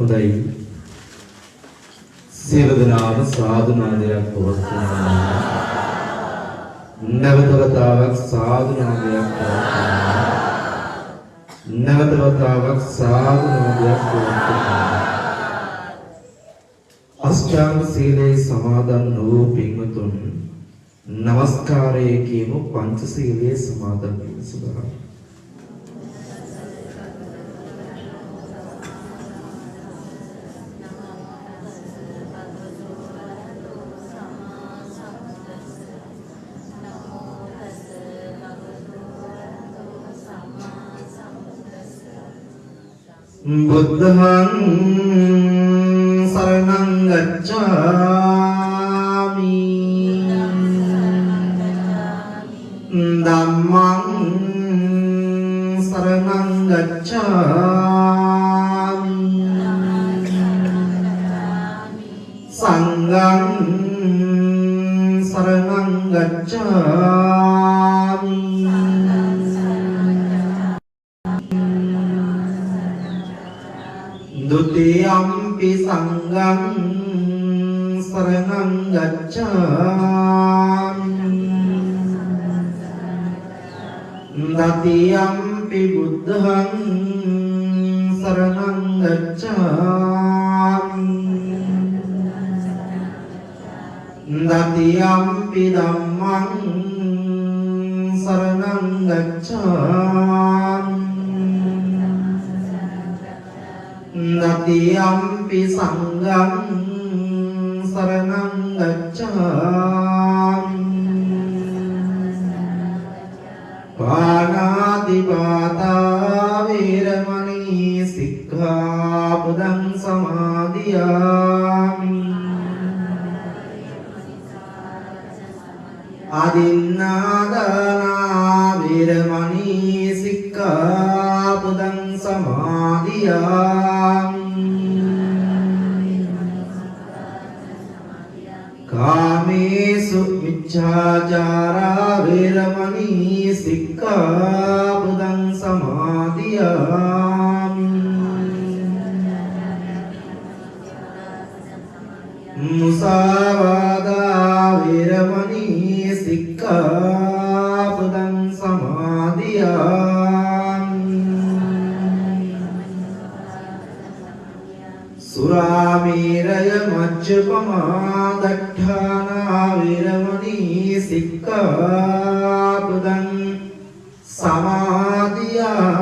හොඳයි. සියලු දෙනාම සාදු නාදයක් පවත්වනවා. නැවතවතාවක් සාදු නාදයක් පවත්වනවා. නැවතවතාවක් සාදු නාදයක් පවත්වනවා. අෂ්ටාංග සීලේ සමාදන් වූ පින්වතුන් නමස්කාරයේ කියමු. පංචශීලයේ සමාදන් වීම සඳහා බුද්ධං සරණං ගච්ඡාමි ධම්මං සරණං ගච්ඡාමි සංඝං සරණං ගච්ඡාමි ဒုတိယံ පි සංඝං සරණං ගච්ඡාමි තතියම්පි බුද්ධං සරණං ගච්ඡාමි තතියම්පි ධම්මං සරණං ගච්ඡාමි තතියම්පි සංඝං සරණං ගච්ඡාමි පාණාතිපාතා වේරමණී සික්ඛාපදං සමාදියාමි අදින්නාදානා වේරමණී සික්ඛාපදං සමාදියාමි කාමේසු මිච්ඡාචාරා වේරමණී සික්ඛාපදං සමාදියාමි මුසාවාදා වේරමණී සික්ඛාපදං සමාදියාමි සුරාමේරය මච්චපමා දට්ඨානා වේරමණී සික්ඛාපදං සමාදියාමි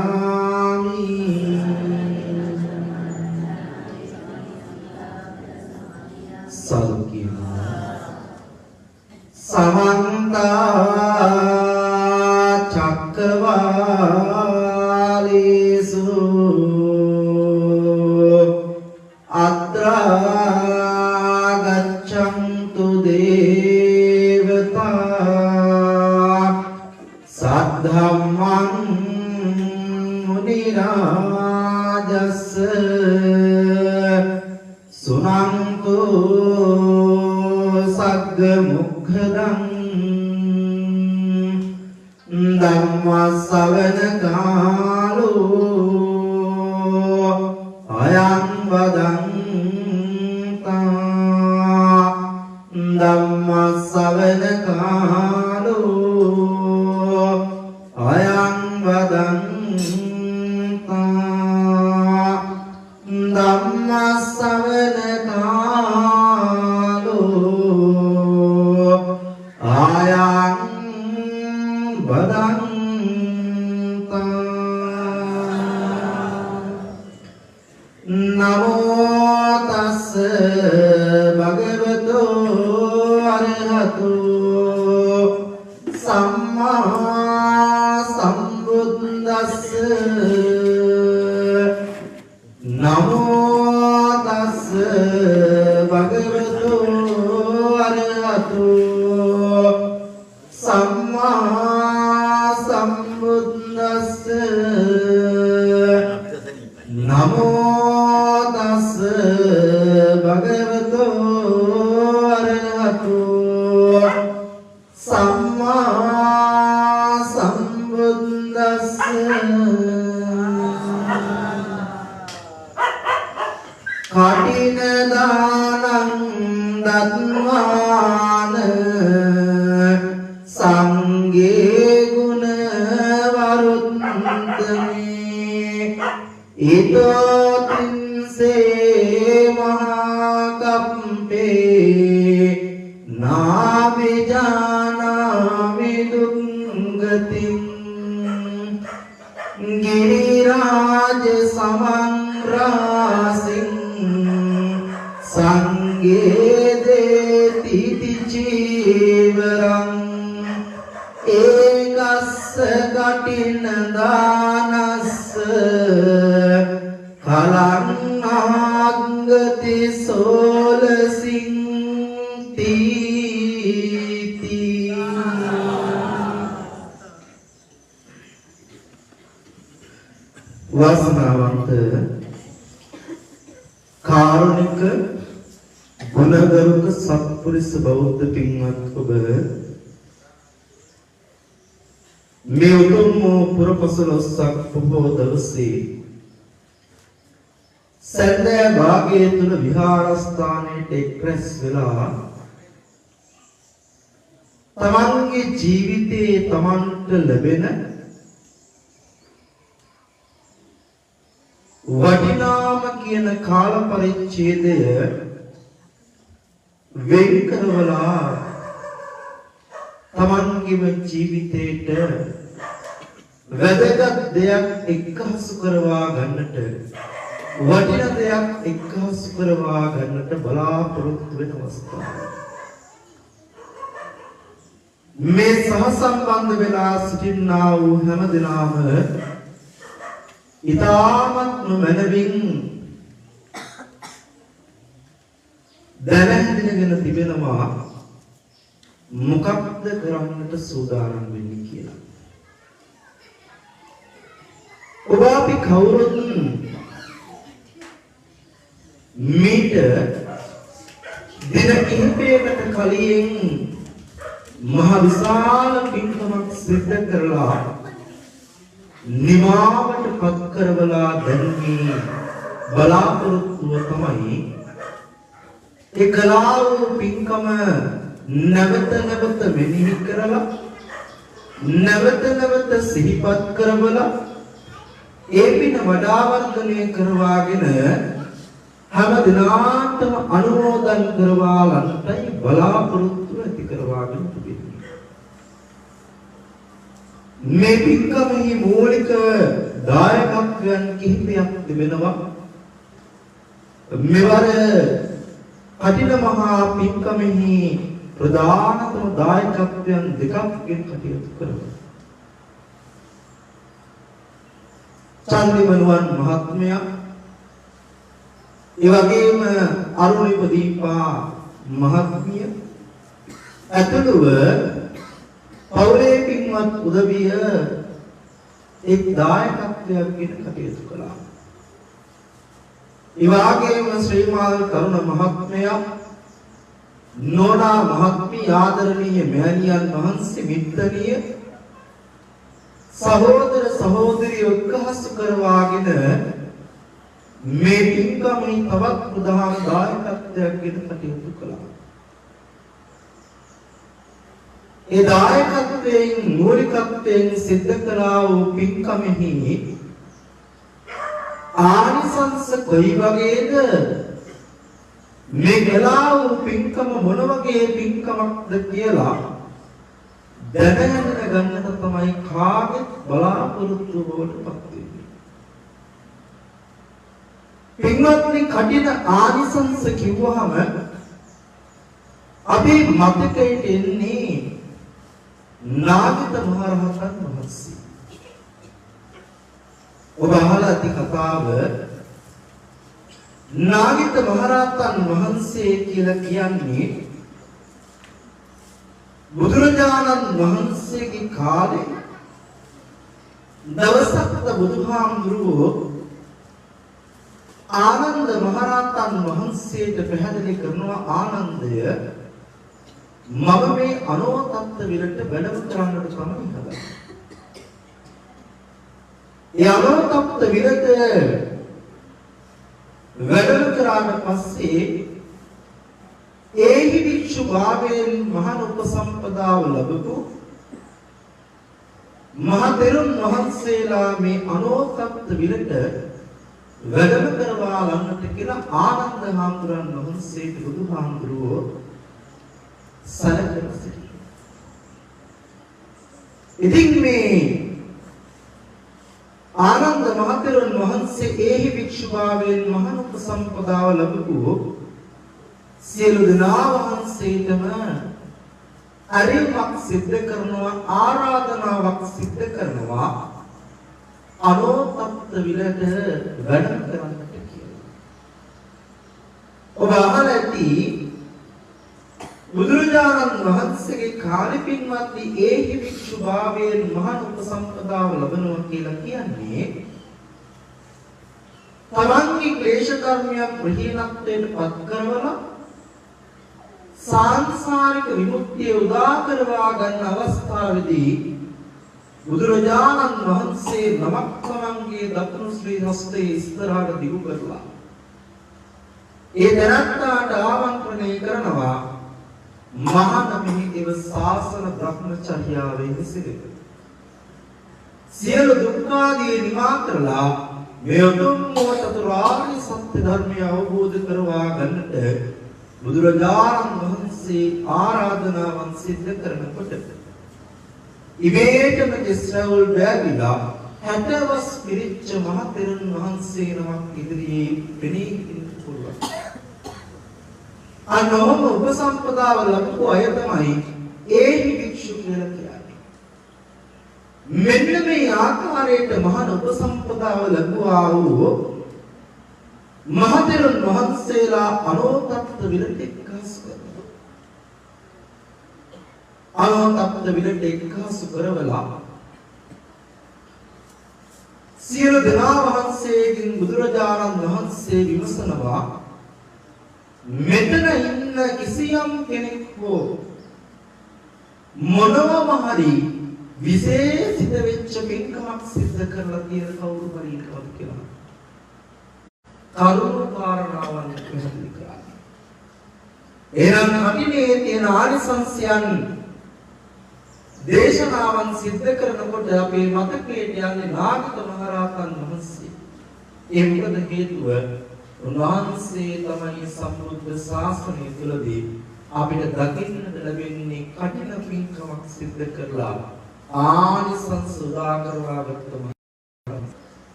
සමන්ත චක්කවාලේසු අත්‍රා ගච්ඡන්තු දේවතා සද්ධම්මං මුනි රාජස්ස සුනන්තු සග්ග මුඛදං ධම්ම ශ්‍රවණ කාලෝ අයං වදන්තා ධම්ම ශ්‍රවණ කාලෝ අයං වදන්තා ධම්ම ශ්‍රවණ කාලෝ අයං වදන්තා නමෝ තස්ස භගවතු අරහතු සම්මා සම්බුද්දස්ස නමෝ තස්ස භගවතු අරහතු සම්මා සම්බුද්දස්ස නමෝ තස්ස භගවතු අරහතු සම්මා සම්බුද්දස්ස කටින දානං දත්වාන සංගේ ගුණ වරුත්තමේ ඊතෝ තින්සේ මහා කම්පේ නාමි ජානාමි දුංගතිම් ගිරිරාජ සමංරාසින් සංගේ දේති චීවරං ඒකස්ස කටින දානස්ස කලං සෝලසින් තීති වාසනාවන්ත කාරුණික ගුණගරුක සත්පුරුෂ බෞද්ධ පින්වත් ඔබ මේ උතුම් පුරපසළොස්වක පොහොය දවසේ සැන්දෑ භාගයේ තුල විහාරස්ථානයේ එක්රැස් වෙලා තමන්ගේ ජීවිතයේ තමන්ට ලැබෙන වටිනාම කියන කාල පරිච්ඡේදය වෙන් කරවලා තමන්ගේම ජීවිතේට වැදගත් දෙයක් එක්හසු කරවා ගන්නට වටින දෙයක් එක්හසු කරවා ගන්නට බලාපොරොත්තු වෙන අවස්ථාව මේ සහසම්බන්ධ වෙලා සිටිනා වූ හැම දිනම ඊ타මත්ම මනවින් දැනගෙන තිබෙනවා මොකක්ද කරන්නට සූදානම් වෙන්නේ කියලා. ඔබ අපි කවුරුත් මීට දින කිහිපයකට කලින් මහ විශාල පින්කමක් සිද්ධ කරලා නිමාවට පත් කරවලා දැන්වී බලාපොරොත්තුව තමයි ඒ කලා වූ පින්කම නැවත නැවත මෙනෙහි කරලා නැවත නැවත සිහිපත් කරවලා ඒ පින වඩා වර්ධනය කරවාගෙන හැම දිනාටම අනුමෝදන් කරවාලන්ටයි බලාපොරොත්තු ඇති කරවාගෙන තිබෙන්නේ. මේ පින්කමෙහි මූලික දායකත්වයන් කිහිපයක් තිබෙනවා. මෙවර කටින මහා පින්කමෙහි ප්‍රධානතම දායකත්වයන් දෙකක්ගෙන් කටයුතු කරනවා. චන්දිමනුවන් මහත්මයා ඒ වගේම අරුණිපදීපා මහත්මිය ඇතුළුව පවුලේ පින්වත් උදවිය එක් දායකත්වයක්ගෙන කටයුතු කළා. ඒ වගේම ශ්‍රීමාල් කරුණ මහත්මයා නෝනා මහත්මිය ආදරණීය මෑණියන් වහන්සේ මිත්තණිය සහෝදර සහෝදරියෝ එක්හසු කරවාගෙන මේ පින්කමේ තවත් ප්‍රධාන දායකත්වයක්ගෙන කටයුතු කළා. ඒ දායකත්වයෙන් මූලිකත්වයෙන් සිද්ධ කළා වූ පින්කමෙහි ආනිසංස කොයි වගේද මේ කළා වූ පින්කම මොන වගේ පින්කමක්ද කියලා දැනගෙන ගන්නට තමයි කාගෙත් බලාපොරොත්තු බවට පත් වෙන්නේ. පින්වත්නි කටින ආනිසංස කිව්වහම අපි මතකයට එන්නේ නාගිත මහරහතන් වහන්සේ. ඔබ අහලා ඇති කතාව නාගිත මහරහතන් වහන්සේ කියලා කියන්නේ බුදුරජාණන් වහන්සේගේ කාලේ දවසක් බුදුහාමුදුරුවෝ ආනන්ද මහරහතන් වහන්සේට පැහැදිලි කරනවා ආනන්දය මම මේ අනෝතත්ත විරට වැඩම කරන්නට තමයි හදන්නේ. ඒ අනෝතත්ත විරට වැඩම කරා ගියාට පස්සේ ඒහි වික්ෂු භාවයෙන් මහා උපසම්පදාව ලැබපු මහ තෙරුන් වහන්සේලා මේ අනෝතප්ත විලට වැඩම කරවා ලන්නට කියලා ආනන්ද හාමුදුරන් වහන්සේට බුදුහාමුදුරුවෝ සැලකලා සිටියා. ඉතින් මේ ආනන්ද මහ තෙරුන් වහන්සේ ඒහි වික්ෂු භාවයෙන් මහ උපසම්පදාව ලැබපු සියලු දෙනා වහන්සේටම අරිමක් සිද්ධ කරනවා ආරාධනාවක් සිද්ධ කරනවා අනෝතප්ත විලට වැඩම කරන්නට කියලා. ඔබ අහලා ඇති බුදුරජාණන් වහන්සේගේ කාලේ පින්වත්නි ඒහි වික්ෂු භාවයෙන් මහා උපසම්පදාව ලැබෙනවා කියලා කියන්නේ තමන්ගේ ක්ලේශ කර්මයක් ප්‍රහීනත්වයට පත් කරවලා සංසාරික විමුක්තිය උදා කරවා ගන්න අවස්ථාවේදී බුදුරජාණන් වහන්සේ නමක් තමන්ගේ දකුණු ශ්‍රී හස්තයේ ඉස්සරහට දිගු කරලා ඒ දැනත්තාට ආමන්ත්‍රණය කරනවා මහණෙනි එව ශාසන බ්‍රහ්මචර්යාවෙන් සිටින සියලු දුක්ඛාදී නිවා කරලා මේ උතුම් චතුරාර්ය සත්‍ය ධර්මය අවබෝධ කරවා ගන්නට බුදුරජාණන් වහන්සේ ආරාධනාවන් සිද්ධ කරනකොට ඉබේටම ඉස්රාවල් බැගිලා 60 වස් පිරිච්ච මහ තෙරුන් වහන්සේ නමක් ඉදිරියේ පෙනී සිටින්න පුළුවන්. අනෝම උපසම්පදාව ලැබපු අය තමයි ඒහි භික්ෂු කියලා කියන්නේ. මෙන්න මේ ආකාරයට මහා උපසම්පදාව ලැබුවා වූ මහ තෙරුන් වහන්සේලා අනෝතප්ත විලට එක්කාසු කරනවා. අනෝතප්ත විලට එක්කාසු කරවලා සියලු දෙනා වහන්සේගෙන් බුදුරජාණන් වහන්සේ විමසනවා මෙතන ඉන්න කිසියම් කෙනෙක් හෝ මොනවම හරි විශේෂිත වෙච්ච පින්කමක් සිද්ධ කරලා තියෙන කවුරු හරි ඉන්නවද කියලා. කරුණු කාරණාවන් පැහැදිලි කරා. එනම් කටිනේ තියෙන ආනිසංසයන් දේශනාවන් සිද්ධ කරනකොට අපේ මතකයට යන්නේ නාගත මහරහතන් වහන්සේ. ඒ මොකද හේතුව? උන්වහන්සේ තමයි සම්බුද්ධ ශාසනය තුළදී අපිට දකින්නට ලැබෙන්නේ කටින පින්කමක් සිද්ධ කරලා ආනිසංස උදා කරවා ගත්තම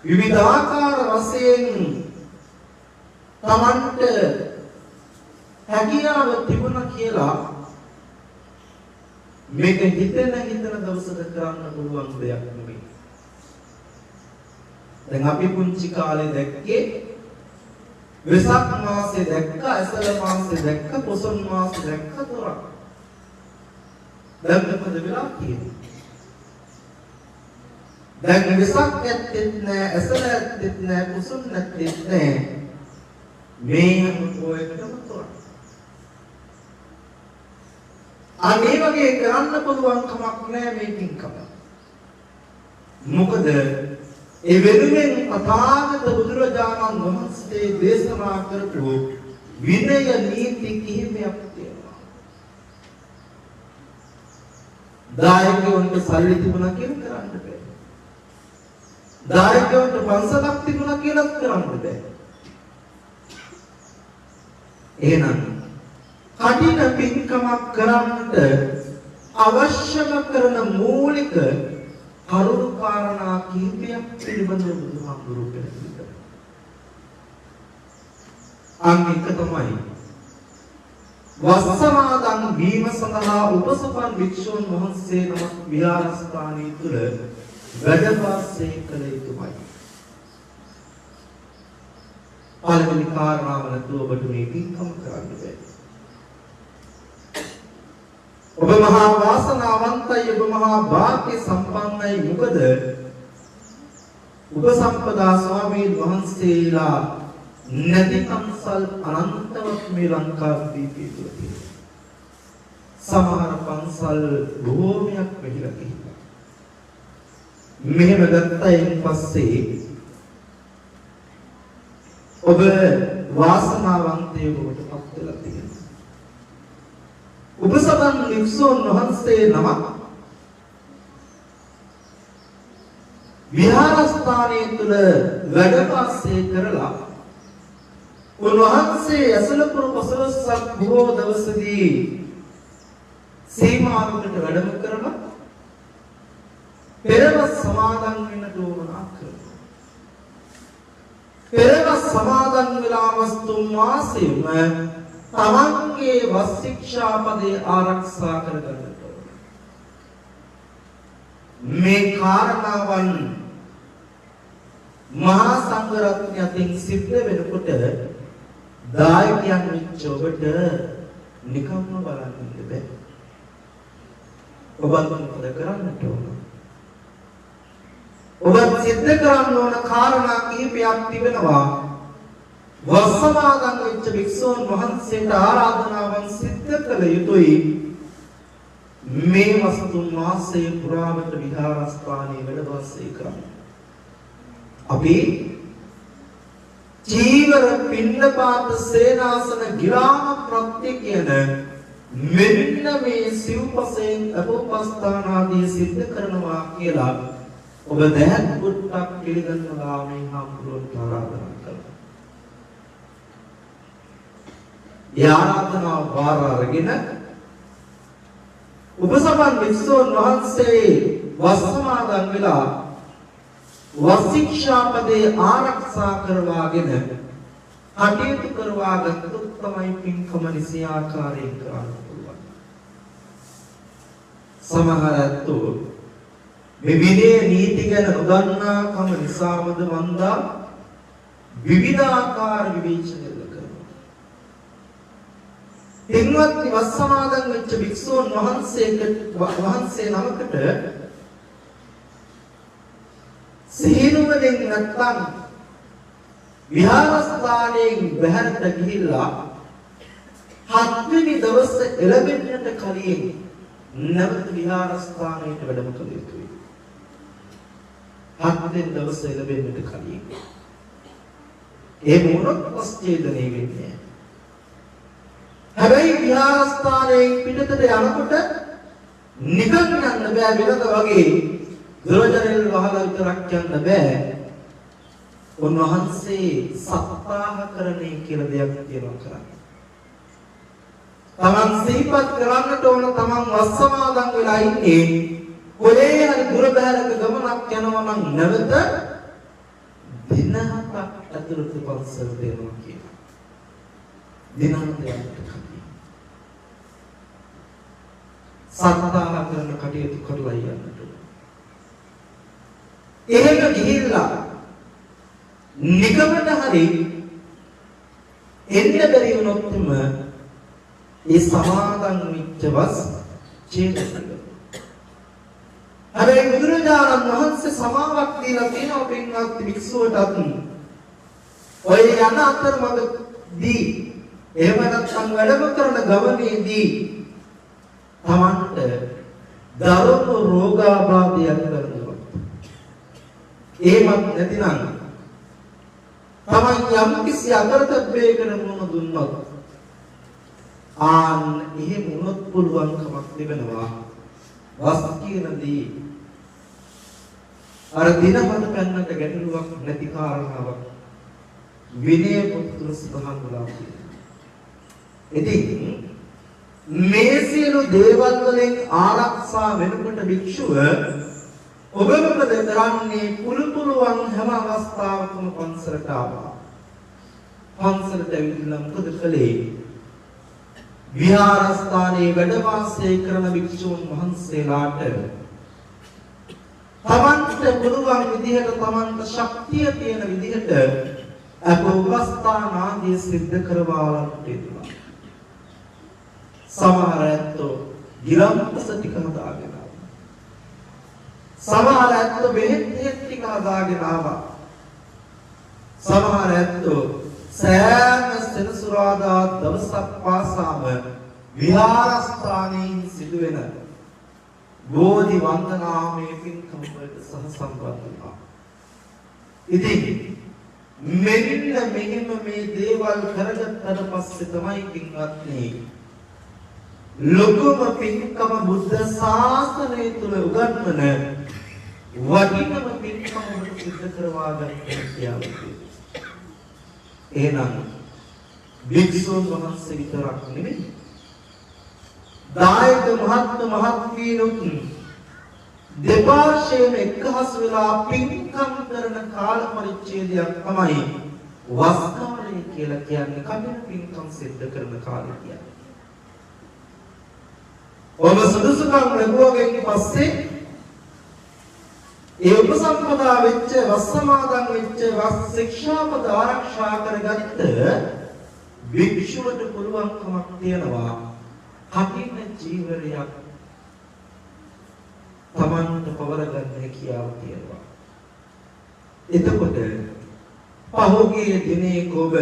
විවිධාකාර වශයෙන් තමන්ට හැකියාව තිබුණා කියලා මේක හිතන දවසක කරන්න පුළුවන් දෙයක් නෙවෙයි. දැන් අපි පුංචි කාලේ දැක්කේ වෙසක් මාසේ දැක්ක, ඇසළ මාසේ දැක්ක, පොසොන් මාසේ දැක්ක තොරක්. දැන් මොකද වෙලා තියෙන්නේ? දැන් වෙසක් ඇත්තෙත් නෑ, ඇසළ ඇත්තෙත් නෑ, පොසොන් ඇත්තෙත් නෑ. මේ ඔයකටම තොරක්. අනේ වගේ කරන්න පුළුවන් කමක් නෑ මේකින්කම. මොකද ඒ වෙනුවෙන් අපාගත බුදුරජාණන් වහන්සේ දේශනා කරපු විනය නීති කිහිපයක් තියෙනවා. දායකයන්ට සල්ලි තිබුණා කියලා කරන්න බෑ. දායකයන්ට පන්සලක් තිබුණා කියලා කරන්න බෑ. එහෙනම් කටින පින්කමක් කරන්නට අවශ්‍යම කරන මූලික කරුණු කාරණා කිහිපයක් පිළිබඳව බුදුහාමුදුරුවෝ පැහැදිලි කරනවා. අනික තමයි වස්සමාදන් වීම සඳහා උපසපන් භික්ෂුන් වහන්සේ නමක් විහාරස්ථානයේ තුල වැඩ වාසය කළ යුතුමයි. පළවෙනි කාරණාව නැතුව ඔබට මේ පින්කම කරන්න බැහැ. ඔබ මහා වාසනාවන්තයි, ඔබ මහා භාග්‍ය සම්පන්නයි. මොකද උපසම්පදා ස්වාමීන් වහන්සේලා නැති පන්සල් අනන්තවත් මේ ලංකාවේ තියෙනවා. සමහර පන්සල් බොහෝමයක් වෙහිලා තියෙනවා. මෙහෙම ගත්තයින් පස්සේ ඔබ වාසනාවන්තයෙකුට පත් වෙලා තියෙනවා. උපසමන් වික්ෂුන් වහන්සේ නමක් විහාරස්ථානයේ තුල වැඩ වාසය කරලා උන්වහන්සේ ඇසලපුර පසළොස්වක බොහෝ දවසදී සීමාවකට වැඩම කරලා පෙරවස් සමාදන් වෙන්න උවමනා කරනවා. පෙරවස් සමාදන් වෙලා වස්තුන් වාසෙම තමන්ගේ වස් ශික්ෂාපදේ ආරක්ෂා කරගන්නට ඕන. මේ කාරණාවන් මහා සංඝරත්නය අතින් සිද්ධ වෙනකොට දායකයන් වෙච්ච ඔබට නිකම්ම බලන්න බෑ. ඔබත් මොකද කරන්නට ඕන? ඔබ සිද්ධ කරන්න ඕන කාරණා කිහිපයක් තිබෙනවා. වස් සමාදන් වෙච්ච භික්ෂුන් වහන්සේට ආරාධනාවන් සිද්ධ කළ යුතුයි. මේ වස්තුන් වාසයේ පුරාවට විහාරස්ථානයේ වැඩ වාසය කරන්න. අපි චීවර පින්නපාත සේනාසන ගිරාම ප්‍රත්‍ය කියන මෙන්න මේ සිව්පසෙන් අපෝපස්ථාන ආදී සිද්ධ කරනවා කියලා ඔබ දැන් පුට්ටක් පිළිගන්නවා මේ හම්බුරට ආරාධනා කරනවා. ඒ ආරාධනාව වාර අරගෙන උපසමන් වික්ෂුන් වහන්සේ වස් සමාදන් වෙලා වස් ශික්ෂාපදේ ආරක්ෂා කරවාගෙන කටයුතු කරවා ගත්තොත් තමයි පින්කම නිසි ආකාරයෙන් කරන්න පුළුවන්. සමහර අතෝ මේ විනය නීති ගැන නොදන්නා කම නිසාමද වන්දා විවිධාකාර විවේචන කරනවා. පින්වත්නි වස් සමාදන් වෙච්ච භික්ෂුන් වහන්සේ නමකට සිහිනුවණින් නැත්නම් විහාරස්ථානයෙන් බැහැරට ගිහිල්ලා 7 වෙනි දවස් එළඹෙන්නට කලින් නැවත විහාරස්ථානයට වැඩම කළ යුතුයි. 7 වෙනි දවස් එළඹෙන්නට කලින්. ඒ මොනක් පස්චේදනේ වෙන්නේ. හැබැයි විහාරස්ථානයෙන් පිටතට යනකොට නිකන් යන්න බෑ වෙනද වගේ දොරජනෙල් වහලා විතරක් යන්න බෑ. උන්වහන්සේ සත්‍යාහකරණය කියලා දෙයක් තියෙනවා කරන්නේ. තමන් සිහිපත් කරන්නට ඕන තමන් වස් සමාදන් වෙලා ඉන්නේ කොලේ හරි දුර බැහැරක ගමනක් යනවා නම් නැවත දින 7ක් ඇතුළත පන්සල් දෙනවා කියලා. දින 7ක් සත්‍යාහකරණ කටයුතු කරලා යන්නට. එහෙම ගිහිල්ලා නිකමට හරි එන්න බැරි වුණොත්ම ඒ සමාදන් විච්චවස් චේතනක. හැබැයි බුදුරජාණන් වහන්සේ සමාවක් දීලා තියෙනවා පින්වත් භික්ෂුවටත්. ඔය යන අතරමඟදී එහෙම නැත්නම් වැඩම කරන ගමනේදී තමන්ට දරුණු රෝගාබාධයක් කරනවා. එහෙමත් නැතිනම් තමන් යම් කිසි අකරතැබ්බයකට මුහුණ දුන්නොත් එහෙම වුණොත් පුළුවන්කමක් තිබෙනවා වස් කියනදී අර දින හත පෙන්නට ගැටලුවක් නැති කාරණාවක් විනය පොතේ සඳහන් වෙලා තියෙනවා. ඉතින් මේ සියලු දේවල් වලින් ආරක්ෂා වෙනකොට භික්ෂුව ඔබ මොකද කරන්නේ? පුළුවන් හැම අවස්ථාවකම පන්සලට ආවා. පන්සලට ඇවිල්ලා මොකද කළේ? විහාරස්ථානයේ වැඩ වාසය කරන භික්ෂුන් වහන්සේලාට තමන්ට පුළුවන් විදිහට තමන්ට ශක්තිය තියෙන විදිහට අපෝපස්ථාන ආදී සිද්ධ කරවාලට ඉන්නවා. සමහර ඇත්තෝ ගිලම්පස ටික හදාගෙන ආවා. සමහර ඇත්තෝ බෙහෙත් ටික හදාගෙන ආවා. සමහර ඇත්තෝ සෑම සෙනසුරාදා දවසක් පාසාම විහාරස්ථානයේ සිදුවෙන බෝධි වන්දනාමය පින්කම් වලට සහ සම්බන්ධ වුණා. ඉතින් මෙන්න මෙහෙම මේ දේවල් කරගත්තට පස්සේ තමයි පින්වත්නි ලොකුම පින්කම බුද්ධ ශාසනය තුල උගන්වන වටිනම පින්කම ඔබට සිද්ධ කරවා ගන්න කියලා. එහෙනම් භික්ෂුන් වහන්සේ විතරක් නෙමෙයි දායක මහත්මීනුත් දෙපාර්ශ්වයෙන් එකහස් වෙලා පින්කම් කරන කාල පරිච්ඡේදයක් තමයි වස් කාලය කියලා කියන්නේ. කඩන පින්කම් සිද්ධ කරන කාලය කියන්නේ. ඔබ සුදුසුකම් ලැබුවගෙන් පස්සේ ඒ උපසම්පදා වෙච්ච වස් සමාදන් වෙච්ච වස් ශික්ෂාපද ආරක්ෂා කරගත්ත භික්ෂුවට පුළුවන්කමක් තියෙනවා කටින ජීවරයක් තමන්ට පවර ගන්න හැකියාව තියෙනවා. එතකොට පහෝගිය දිනේ ඔබ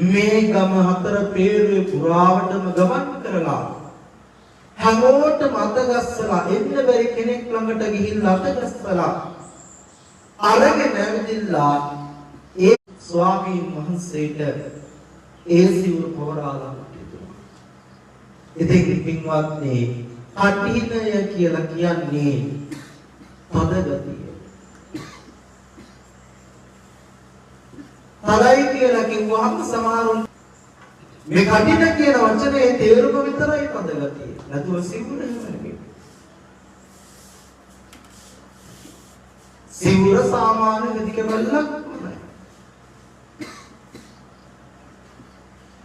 මේ ගම හතර පේරුවේ පුරාවටම ගමන් කරලා හැමෝටම අතගස්සලා එන්න බැරි කෙනෙක් ළඟට ගිහිල්ලා අතගස්සලා අරගෙන ඇවිදilla ඒ ස්වාමීන් වහන්සේට ඒ සිවුර පවරාලා තිබුණා. ඉතින් පින්වත්නි කටිනය කියලා කියන්නේ පදගතිය. තලයි කියලා කිව්වහම සමහරුන් මේ කටින කියන වචනේ තේරුම විතරයි පදගතිය. නැතුව සිවුර නෙමෙයි. සිවුර සාමාන්‍ය විදිකවලක් නෑ.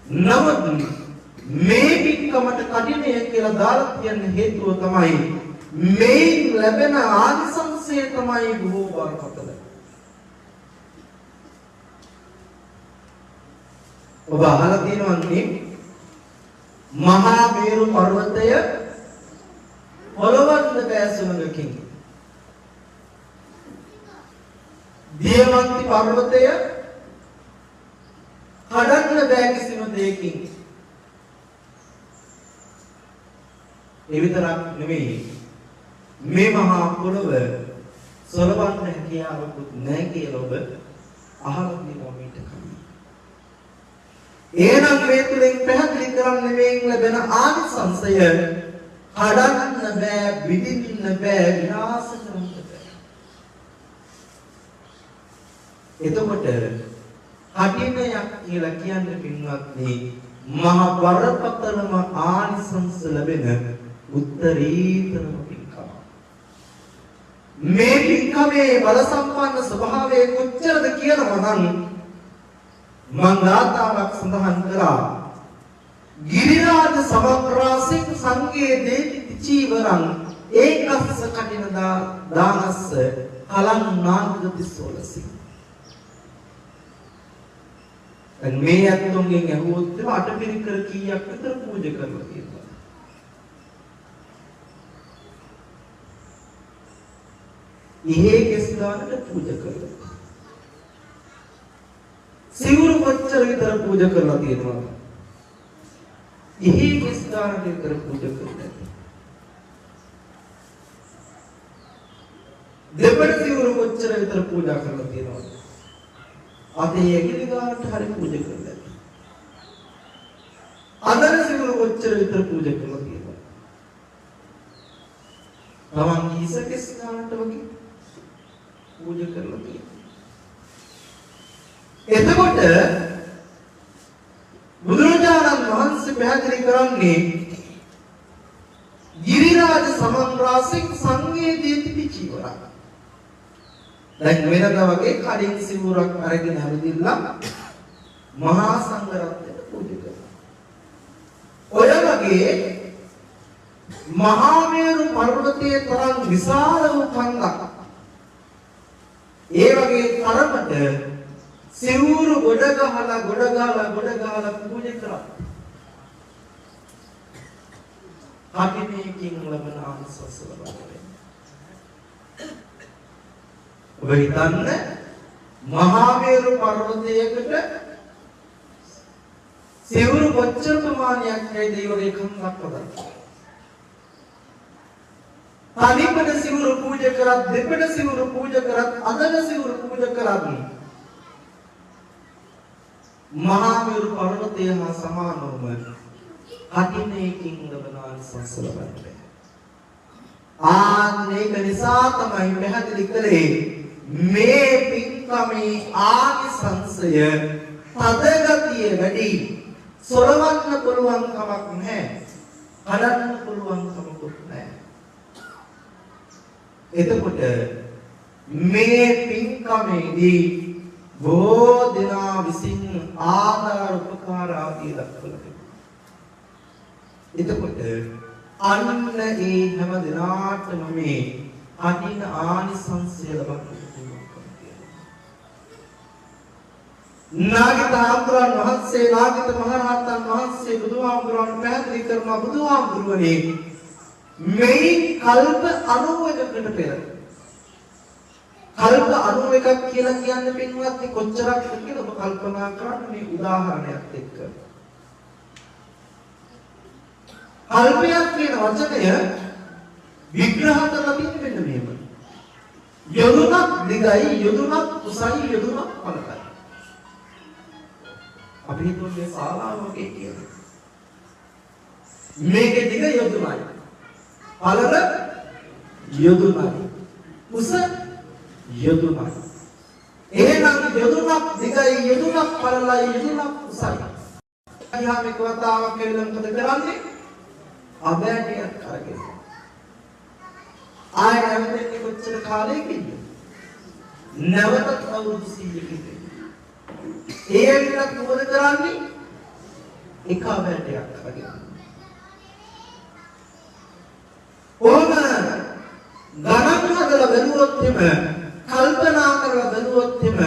නමුත් මේ පින්කමට කටිනය කියලා දාලා තියෙන හේතුව තමයි මේ ලැබෙන ආනිසංසය තමයි බොහෝ බරපතල. ඔබ අහලා තියෙනවනේ මහා මේරු පර්වතය පොළවන්න බෑ සුමඟකින්. දියවන්ති පර්වතය කඩන්න බෑ කිසිම දෙයකින්. ඒ විතරක් නෙමෙයි මේ මහා පොළව සොලවන්න හැකියාවකුත් නැහැ කියලා ඔබ අහලා තියෙනවා මීට කලින්. එහෙනම් මේ තුලින් පැහැදිලි කරන්නේ මේ ලැබෙන ආනිසංසය කඩන්න බෑ, විදින්න බෑ, විනාශ කරන්න බෑ. එතකොට කටිනයක් කියලා කියන්නේ පින්වත්නි මහා බරපතලම ආනිසංස ලැබෙන උත්තරීතරම පින්කම. මේ පින්කමේ බල සම්පන්න ස්වභාවය කොච්චරද කියනවා නම් මං ගාථාවක් සඳහන් කළා. ගිරිරාජ සමග්‍රාසික සංගේ දේති චීවරං ඒකස්ස කටින දානස්ස කලං නාගති සෝලසි. දැන් මේ අත්තුන්ගෙන් ඇහුවොත් අටපිරිකර කීයක් විතර පූජා කරලා තියෙනවා. ඉහේ කෙස් දානට පූජා කරලා. සිවුරු කොච්චර විතර පූජා කරලා තියෙනවද? ඉහේ කෙස් දානට විතර පූජා කරලා. දෙපළ සිවුරු කොච්චර විතර පූජා කරලා තියෙනවද? අතේ ඇඟිලි ගානට හරි පූජා කරලා. අදර සිවුරු කොච්චර විතර පූජා කරලා තියෙනවද? තමන් කීස කෙස් දානට වගේ පූජා කරලා තියෙනවා. එතකොට බුදුරජාණන් වහන්සේ පැහැදිලි කරන්නේ ගිරිරාජ සමන්රාසික සංගේ දේති චීවරක්. දැන් වෙනද වගේ කඩින් සිවුරක් අරගෙන ඇවිදින්න මහා සංඝරත්නයට පූජා කරනවා. ඔය වගේ මහා මේරු පර්වතයේ තරම් විශාල වූ කන්දක් ඒ වගේ තරමට සිවුරු ගොඩ ගහලා පූජා කරා. කටිනයකින් ලැබෙන ආනිසංස ලබන්නේ. ඔබ හිතන්න මහා මේරු පර්වතයකට සිවුරු කොච්චර ප්‍රමාණයක් ඇයිද ඒ වගේ කන්දක් හදන්න. තනිපද සිවුරු පූජා කරත් දෙපද සිවුරු පූජා කරත් අදන සිවුරු පූජා කරත් මහා මේරු පර්වතය හා සමානවම කටිනේකින් ලබනාන් සංසලබන්නේ. මේක නිසා තමයි පැහැදිලි කළේ මේ පින්කමේ ආනිසංසය තදගතිය වැඩි. සොරවන්න පුළුවන් කමක් නැහැ. කඩන්න පුළුවන් කමකුත් නැහැ. එතකොට මේ පින්කමේදී බොහෝ දෙනා විසින් ආදාර උපකාර ආදී දක්වලා තිබෙනවා. එතකොට අන්න ඒ හැම දිනාටම මේ අදින ආනිසංසය ලබන්න පුළුවන්කම තියෙනවා. නාගිත ආම්බුරන් වහන්සේ නාගිත මහරහතන් වහන්සේ බුදුහාමුදුරන් පැහැදිලි කරන බුදුහාමුදුරනේ මේ කල්ප 91කට පෙර කල්ප 91ක් කියලා කියන්නේ පින්වත්නි කොච්චරක් කියලා ඔබ කල්පනා කරන්න මේ උදාහරණයක් එක්ක. කල්පයක් කියන වචනය විග්‍රහ කරලා තියෙන්නේ මෙන්න මේක. යොදුනක් දිගයි යොදුනක් උසයි යොදුනක් පළලයි. අපි හිතුවා මේ ශාලාව වගේ කියලා. මේකේ දිග යොදුනයි. පළල යොදුනයි. උස යොදුනයි. එහෙනම් යොදුනක් දිගයි යොදුනක් පළලයි යොදුනක් උසයි. අයියා මේක වතාවක් කියලා මොකද කරන්නේ? අබෑටියක් අරගෙන. ආයෙ නැවතෙන්නේ කොච්චර කාලයකින්ද? නැවතත් අවුරුදු 100කින්. ඒ විතරක් මොකද කරන්නේ? එක අබෑටියක් අරගෙන. ඕන ගණන් හදලා බැලුවොත් එම කල්පනා කරලා බැලුවොත් එම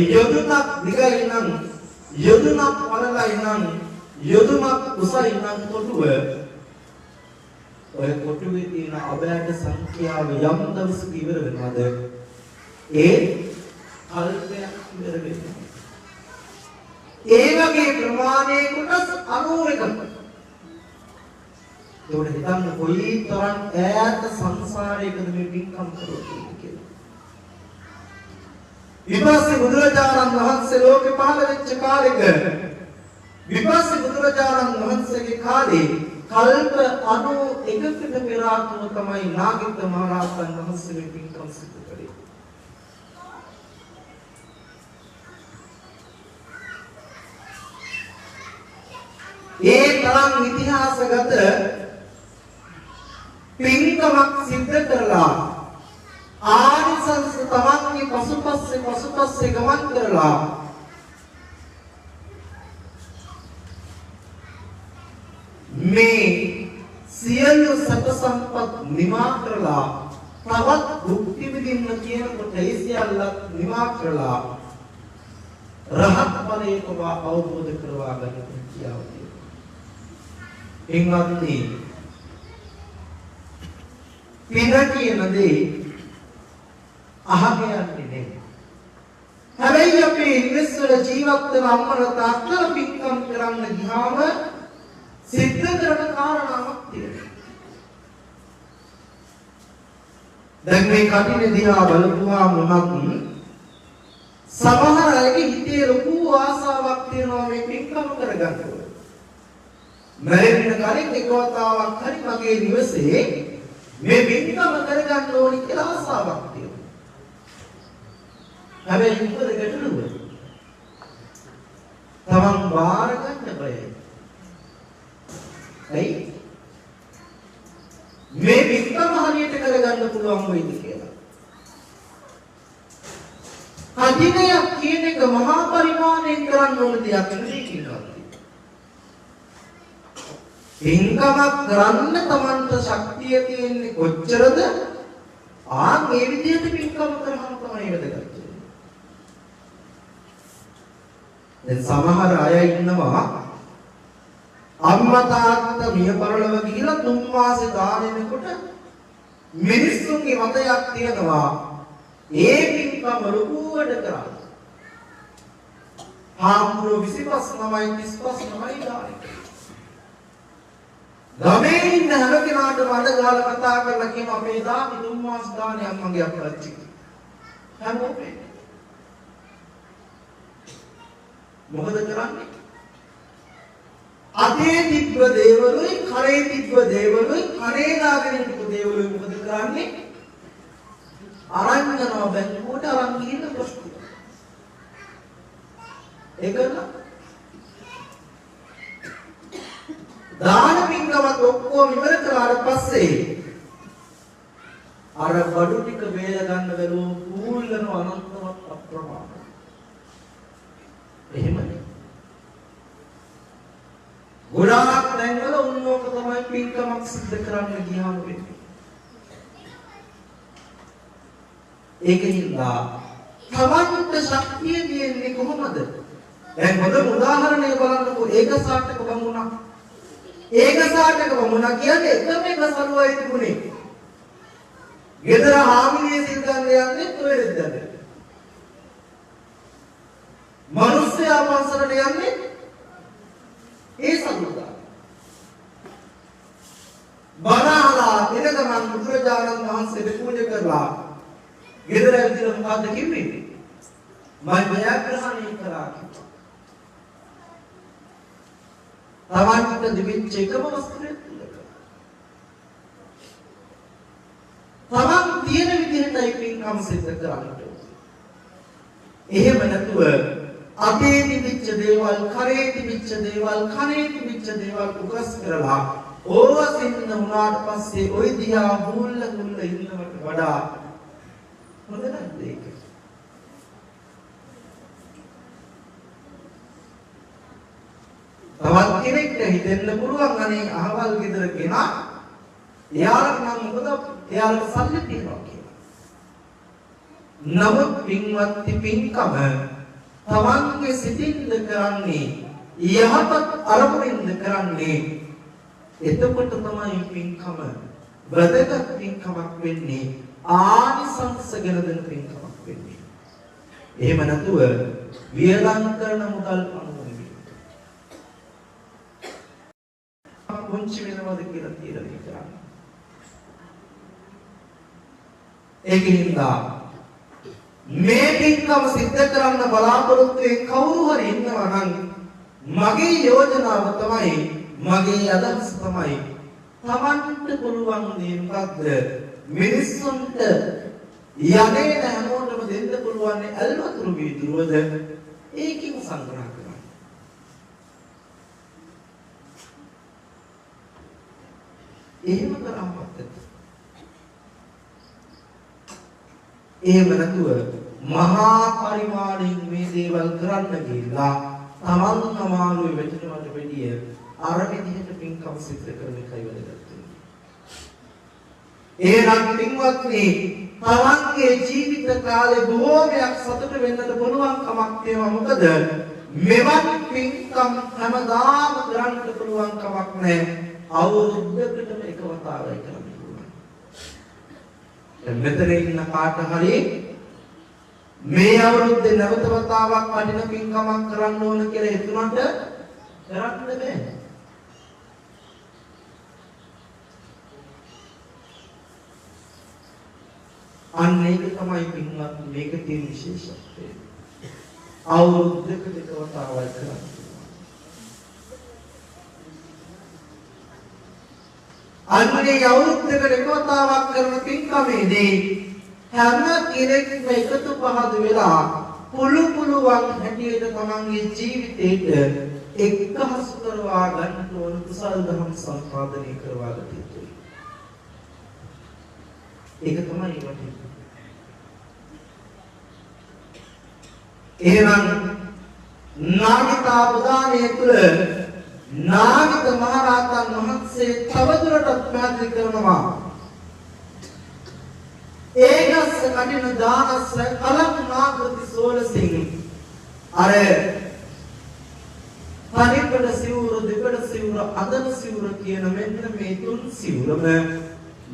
යොදුනක් දිගයි නම් යොදුනක් පළලයි නම් යොදුනක් උසයි නම් කොටුව ඔය කොටුවේ තියෙන අබෑට සංඛ්‍යාව යම් දවසක ඉවර වෙනවද? ඒ කල්පයක් ඉවර වෙනවා. ඒ වගේ ප්‍රමාණයේ කොටස් 91ක්. ඒකට හිතන්න කොයි තරම් ඈත සංසාරයකද මේ පින්කම් කරොත් කියලා. ඊපස්සේ බුදුරජාණන් වහන්සේ ලෝකෙ පහළ වෙච්ච කාලෙක විපස්සී බුදුරජාණන් වහන්සේගේ කාලේ කල්ප 91කට පෙර ආත්ම තමයි නාගිත මහ රහතන් වහන්සේ මේ පින්කම් සිදු කළේ. ඒ තරම් ඉතිහාසගත පින්කමක් සිද්ධ කරලා ආනිසංස තමන්ගේ පසුපස්සේ ගමන් කරලා මේ සියලු සැප සම්පත් නිමා කරලා තවත් භුක්ති විඳින්න කියනකොට ඒ සියල්ලත් නිමා කරලා රහත් ඵලයට අවබෝධ කරවා ගන්න හැකියාව තියෙනවා. එංගත්නි පින කියන දේ අහගෙන යන්නේ නෙමෙයි. හැබැයි අපි ඉස්සර ජීවත් වෙන අම්මලා තාත්තලා පින්කම් කරන්න ගියාම සිද්ධ කරන කාරණාවක් තියෙනවා. දැන් මේ කටිනේ දිහා බලපුවාම මොනක් සමහර අයගේ හිතේ ලොකු ආසාවක් තියෙනවා මේ පින්කම් කරගන්න ඕන. මැරෙන්න කලින් එක වතාවක් හරි මගේ නිවසේ මේ පින්කම කරගන්න ඕනි කියලා ආසාවක් තියෙනවා. හැබැයි මොකද ගැටලුව? තමන් බාර ගන්න බයයි. ඇයි? මේ පින්කම හරියට කරගන්න පුළුවන් වෙයිද කියලා. කඩිනයක් කියන එක මහා පරිමාණයෙන් කරන්න ඕන දෙයක් නෙවෙයි කියනවා. පින්කමක් කරන්න තමන්ට ශක්තිය තියෙන්නේ කොච්චරද? මේ විදිහට පින්කම කරහම තමයි වැදගත්. දැන් සමහර අය ඉන්නවා අම්මා තාත්තා මිය පරලොව ගිහිලා 3 මාසේ දානෙනකොට මිනිස්සුන්ගේ මතයක් තියෙනවා ඒ පින්කම ලොකුවට කරා. හාමුදුරුවෝ 25 9යි දානෙ. ගමේ ඉන්න හැම කෙනාටම අඬ ගහලා කතා කරලා කියන අපේ දානි 3 මාස දානෙ අම්මගේ අප්පච්චි. හැමෝම මොකද කරන්නේ? අතේ තිබ්බ දේවලුයි කරේ තිබ්බ දේවලුයි කරේ දාගෙන තිබ්බ දේවලුයි මොකද කරන්නේ? අරන් යනවා බැංකුවට අරන් ගිහින් ප්‍රශ්න. ඒකන දාන පින්කමත් ඔක්කොම ඉවර කරාට පස්සේ අර බඩු ටික වේල ගන්න බැලුවොත් පූල්ලන අනන්තවත් අප්‍රමාණ. එහෙමනේ. ගොඩාක් තැන්වල උන්නෝක තමයි පින්කමක් සිද්ධ කරන්න ගියාම වෙන්නේ. ඒකින්ද තමන්ට ශක්තිය දෙන්නේ කොහොමද? දැන් හොඳ උදාහරණයක් බලන්නකෝ ඒකසාටක බමුණා. ඒකසාටක බමුණා කියන්නේ එකම එක සරුවයි තිබුණේ. ගෙදර හාමිනේ සිල් ගන්න යන්නේ කොහෙද? මනුස්සයා පන්සලට යන්නේ ඒ සරුවදා. බණාලා එනගමන් බුදුරජාණන් වහන්සේට පූජා කරලා ගෙදර ඇවිත් මොකද්ද කිව්වේ? මම ව්‍යාග්‍රහණය කරා කිව්වා. තමන්ට දෙවිච්ච එකම වස්තුවේ තමන් තියෙන විදිහටයි පින්කම් සිද්ධ කරන්නට. එහෙම නැතුව අතේ තිබිච්ච දේවල්, කරේ තිබිච්ච දේවල්, කනේ තිබිච්ච දේවල් උගස් කරලා ඕවසින්න වුණාට පස්සේ ওই දිහා මුල්ල ඉන්නවට වඩා හොඳ නැද්ද ඒක? තවත් කෙනෙක්ට හිතෙන්න පුළුවන් අනේ අහවල් ගෙදර කෙනා එයාට නම් මොකද එයාට සල්ලි තියෙනවා කියලා. නමුත් පින්වත්නි පින්කම තමන්ගේ සිතින්ද කරන්නේ යහපත් අරමුණින්ද කරන්නේ. එතකොට තමයි පින්කම වැදගත් පින්කමක් වෙන්නේ. ආනිසංස ගෙන දෙන පින්කමක් වෙන්නේ. එහෙම නැතුව වියදම් කරන මුදල් අනුමෝදන් පුංචි වෙනවද කියලා තීරණය කරන්න. ඒකින්ද මේ පින්කම සිද්ධ කරන්න බලාපොරොත්තු වෙන කවුරු හරි ඉන්නවා නම් මගේ යෝජනාව තමයි, මගේ අදහස තමයි තමන්ට පුළුවන් දේ මොකද්ද? මිනිස්සුන්ට යන්නේ හැමෝටම දෙන්න පුළුවන් ඇල්වතුරු වීදුරුවද ඒකින් සංග්‍රහ කරන්න. එහෙම කරාමත් එහෙම නැතුව මහා පරිමාණයෙන් මේ දේවල් කරන්න ගිහිල්ලා තමන් අමාරුවේ වැටෙනවට වැඩිය අර විදිහට පින්කම් සිද්ධ කරන එකයි වැදගත්. එහෙනම් පින්වත්නි තමන්ගේ ජීවිත කාලේ බොහෝමයක් සතුට වෙන්නට පුළුවන් කමක් තියෙනවා. මොකද මෙවන් පින්කම් හැමදාම කරන්න පුළුවන් කමක් නැහැ. අවුරුද්දකටම එක වතාවයි කරන්න පුළුවන්. දැන් මෙතන ඉන්න කාට හරි මේ අවුරුද්දේ නැවත වතාවක් වටින පින්කමක් කරන්න ඕන කියලා හිතුනට කරන්න බෑ. අන්න ඒක තමයි පින්වත් මේක තියෙන විශේෂත්වය. අවුරුද්දකට එක වතාවයි කරන්න. අන්නේ අවුරුද්දකට එක වතාවක් කරන පින්කමේදී හැම කෙනෙක්ම එකතු පහදු වෙලා පුළුවන් හැටියට තමන්ගේ ජීවිතේට එක්කහසු කරවා ගන්න ඕන කුසල් දහම් සම්පාදනය කරවා ගත යුතුයි. ඒක තමයි වටින්නේ. එහෙනම් නාගිත අවදානයේ තුල නාගිත මහරහතන් වහන්සේ තවදුරටත් පැහැදිලි කරනවා ඒකස් කටින දානස් කලම් නාගති සෝලසිං අර පරිපඩ සිවුර දෙපඩ සිවුර අදන සිවුර කියන මෙන්න මේ තුන් සිවුරම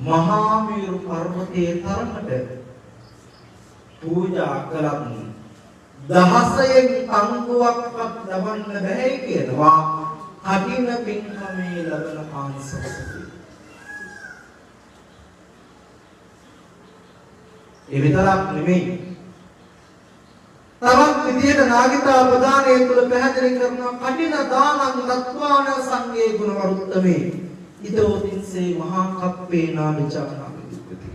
මහා මේරු පර්වතයේ තරමට පූජා කළත් දහසයෙන් අංගුවක්වත් ලබන්න බැහැ කියනවා. කටින පින්කමේ ලබන ආනිසංසය. ඒ විතරක් නෙමෙයි. තවත් විදියට නාගිතා ප්‍රදානයේ තුල පැහැදිලි කරනවා කටින දානං දත්වාන සංගේ ගුණ වරුත්තමේ ඊතෝ තින්සේ මහා කප්පේ නාමිචානාමි දුක්ඛති.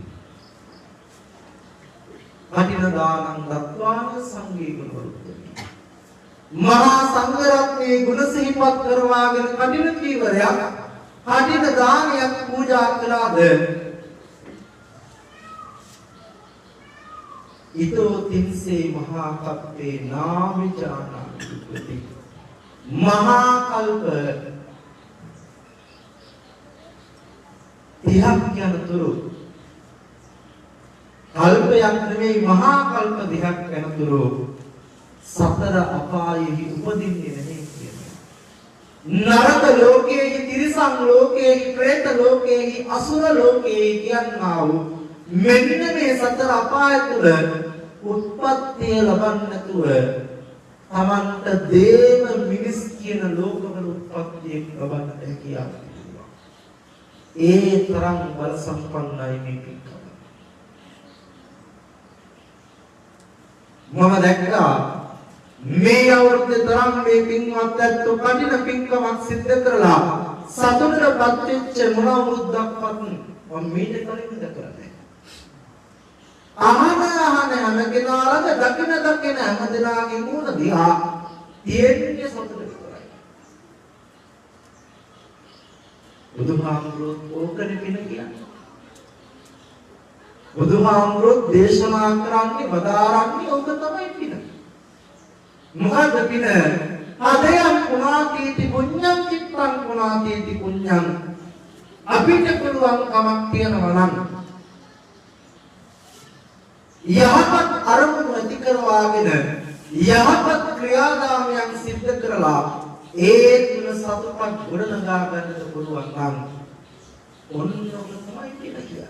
කටින දානං දත්වාන සංගේ ගුණ වරුත්තමේ මහා සංඝ රත්නයේ ගුණ සිහිපත් කරවාගෙන කටින කීවරයක් කටින දානයක් පූජා කළාද ඊතෝ තින්සේ මහා කප්පේ නාමිචානාමි දුක්ඛති. මහා කල්ප 30ක් යනතුරු කල්පයක් නෙමෙයි මහා කල්ප 30ක් යනතුරු සතර අපායෙහි උපදින්නේ නැහැ කියන්නේ. නරක ලෝකයේහි තිරිසන් ලෝකයේහි പ്രേත ලෝකයේහි අසුර ලෝකයේහි කියනවා වූ මෙන්න මේ සතර අපාය තුල උත්පත්තිය ලබන්නේ නැතුව තමන්ට දේව මිනිස් කියන ලෝකවල උත්පත්තිය ලබන්න හැකියාව තිබුණා. ඒ තරම් බල සම්පන්නයි මේ පින්කම. මම දැක්කා මේ අවුරුද්දේ තරම් මේ පින්වත් ඇත්තෝ කටින පින්කමක් සිද්ධ කරලා සතුටටපත් වෙච්ච මොන අවුරුද්දක්වත් මම මේක කලින් දැකලා නැහැ. අහන හැම කෙනාලම දකින හැම දෙනාගේ මූණ දිහා තියෙන්නේ සතුට විතරයි. බුදුහාමුදුරුවෝ ඕකනේ පින කියන්නේ. බුදුහාමුදුරුවෝ දේශනා කරන්නේ වදාරන්නේ ඕක තමයි පින. මොකද පින? අදයන් පුණාතීති පුඤ්ඤං චිත්තං පුණාතීති පුඤ්ඤං අපිට පුළුවන් කමක් තියනවා නම් යහපත් අරමුණු ඇති කරවාගෙන යහපත් ක්‍රියාදාමයන් සිද්ධ කරලා ඒ තුන සතුටක් ගොඩනගා ගන්නට පුළුවන් නම් ඔන්න ඔබ තමයි කියන්නේ.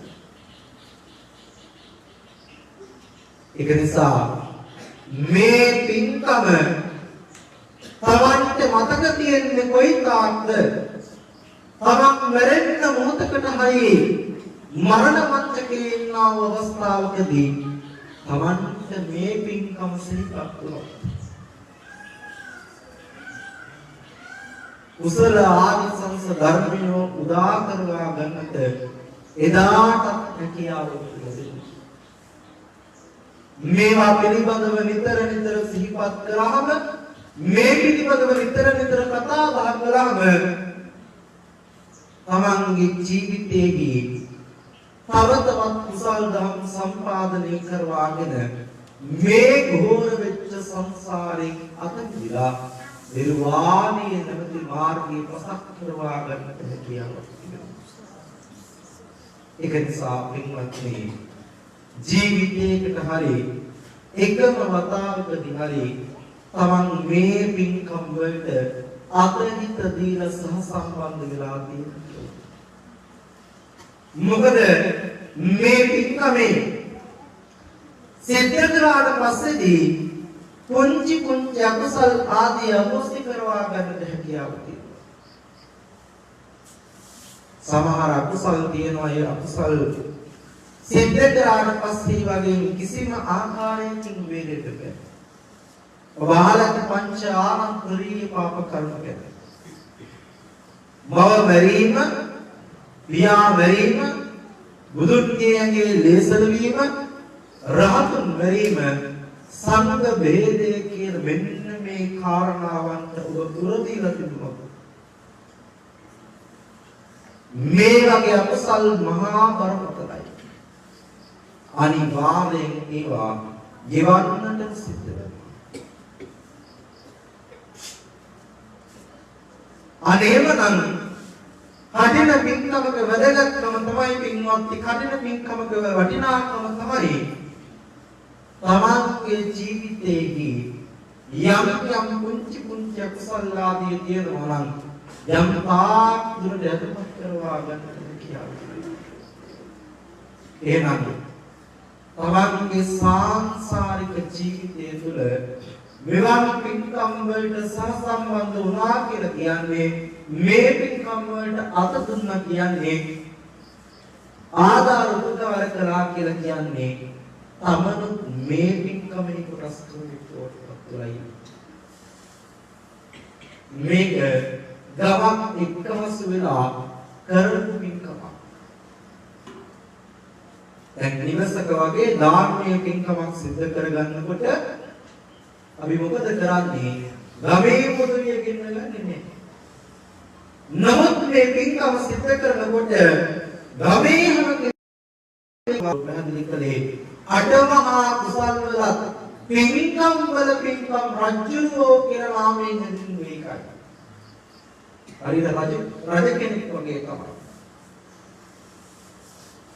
ඒක නිසා මේ පින්කම තමන්ට මතක තියෙන්නේ කොයි තාක්ද? තමන් මරෙන්න මොහොතකට හරි මරණ මංචකේ ඉන්න අවස්ථාවකදී තමන්ට මේ පින්කම සිහිපත් වුණොත් කුසල ආනිසංස ධර්මිනෝ උදා කරවා ගන්නට එදාට හැකියාව ලැබෙනවා. මේවා පිළිබඳව නිතර සිහිපත් කරාම මේ පිළිබඳව නිතර කතා බහ කළාම තමන්ගේ ජීවිතයේදී තව තවත් කුසල් දහම් සම්පාදනය කරවාගෙන මේ ඝෝර වෙච්ච සංසාරයෙන් අත මිදලා නිර්වාණය නැමැති මාර්ගය පසක් කරවා ගන්නට හැකියාවක් තිබෙනවා. ඒක නිසා පින්වත්නි ජීවිතයකට හරි එකම වතාවකදී හරි තමන් මේ පින්කම් වලට අතහිත දීලා සහ සම්බන්ධ වෙලා තියෙනවා. මොකද මේ පින්කමේ සිද්ධ කරාට පස්සේදී පුංචි අකුසල් ආදී අමෝස්ති කරවා ගන්නට හැකියාව තියෙනවා. සමහර අකුසල් තියෙනවා ඒ අකුසල් සිද්ධ කරාට පස්සේ වගේ කිසිම ආකාරයකින් වේදෙට බෑ. ඔබ අහලා පංච ආනන්තරීය පාප කර්ම ගැන. මව මරීම, පියා මරීම, බුදුන්ගේ ලේසල වීම, රහතුන් මරීම, සංඝ ભેදය කියන මෙන්න මේ කාරණාවන්ට ඔබ දුරදීලා තිබුණොත් මේ වගේ අකුසල් මහා බරපතලයි. අනිවාර්යෙන් ඒවා ගෙවන්නට සිද්ධ වෙනවා. අනේමනම් කටින පින්කමක වැදගත්කම තමයි පින්වත්නි කටින පින්කමක වටිනාකම තමයි තමන්ගේ ජීවිතයේදී යම් පුංචි අකුසල් ආදී තියෙනවා නම් යම් පාක් දුරට යටපත් කරවා ගන්නට කියලා. එහෙනම් තමන්ගේ සාංශාරික ජීවිතය තුළ මෙවන් පින්කම් වලට සහසම්බන්ධ වුණා කියලා කියන්නේ මේ පින්කම් වලට අත දුන්නා කියන්නේ ආදාර උපකාර කළා කියලා කියන්නේ තමනුත් මේ පින්කම් පින්කමේ කොටස් තුනයි. මේක ගමක් එක්කමස් වෙලා කරපු පින්කමක්. දැන් නිවසක වගේ ධාර්මීය පින්කමක් සිද්ධ කරගන්නකොට අපි මොකද කරන්නේ? ගමේ පොදුරිය ගෙන්නගන්නේ නැහැ. නමුත් මේ පින්කම සිද්ධ කරනකොට ගමේ හැම පැහැදිලි කළේ අටමහා කුසල් වලත් පින්කම් වල පින්කම් රජුෝ කියලා නාමයෙන් හැඳින්වුවේ ඒකයි. හරිද? රජ කෙනෙක් වගේ තමයි.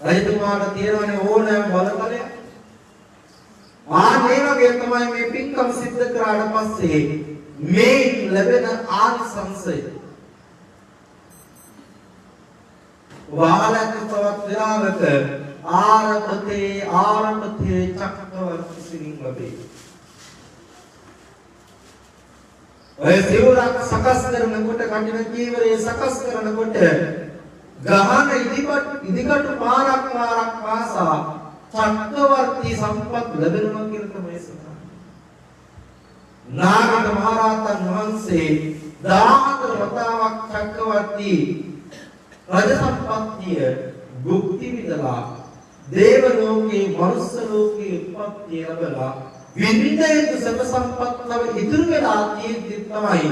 රජතුමාට තියෙනවනේ ඕනෑම බලතලයක්. මේ වගේ තමයි මේ පින්කම් සිද්ධ කරාට පස්සේ මේ ලැබෙන ආනිසංසය. වාලක පවත්වනවක ආරම්භතේ චක්‍රවර්ති සිරින් ලැබේ. ඔය සිවුරක් සකස් කරනකොට කටින කීවරේ සකස් කරනකොට ගහන ඉදිකටු පාරක් පාසා චක්‍රවර්ති සම්පත් ලැබෙනවා කියලා තමයි සඳහන්. නාගත මහරහතන් වහන්සේ 14 වතාවක් චක්‍රවර්ති රජ සම්පත්තිය භුක්ති විඳලා දේව ලෝකේ මනුස්ස ලෝකේ උත්පත්ති ලැබලා විඳින සබ සම්පත් ලැබ ඉතුරු වෙලා තියෙද්දි තමයි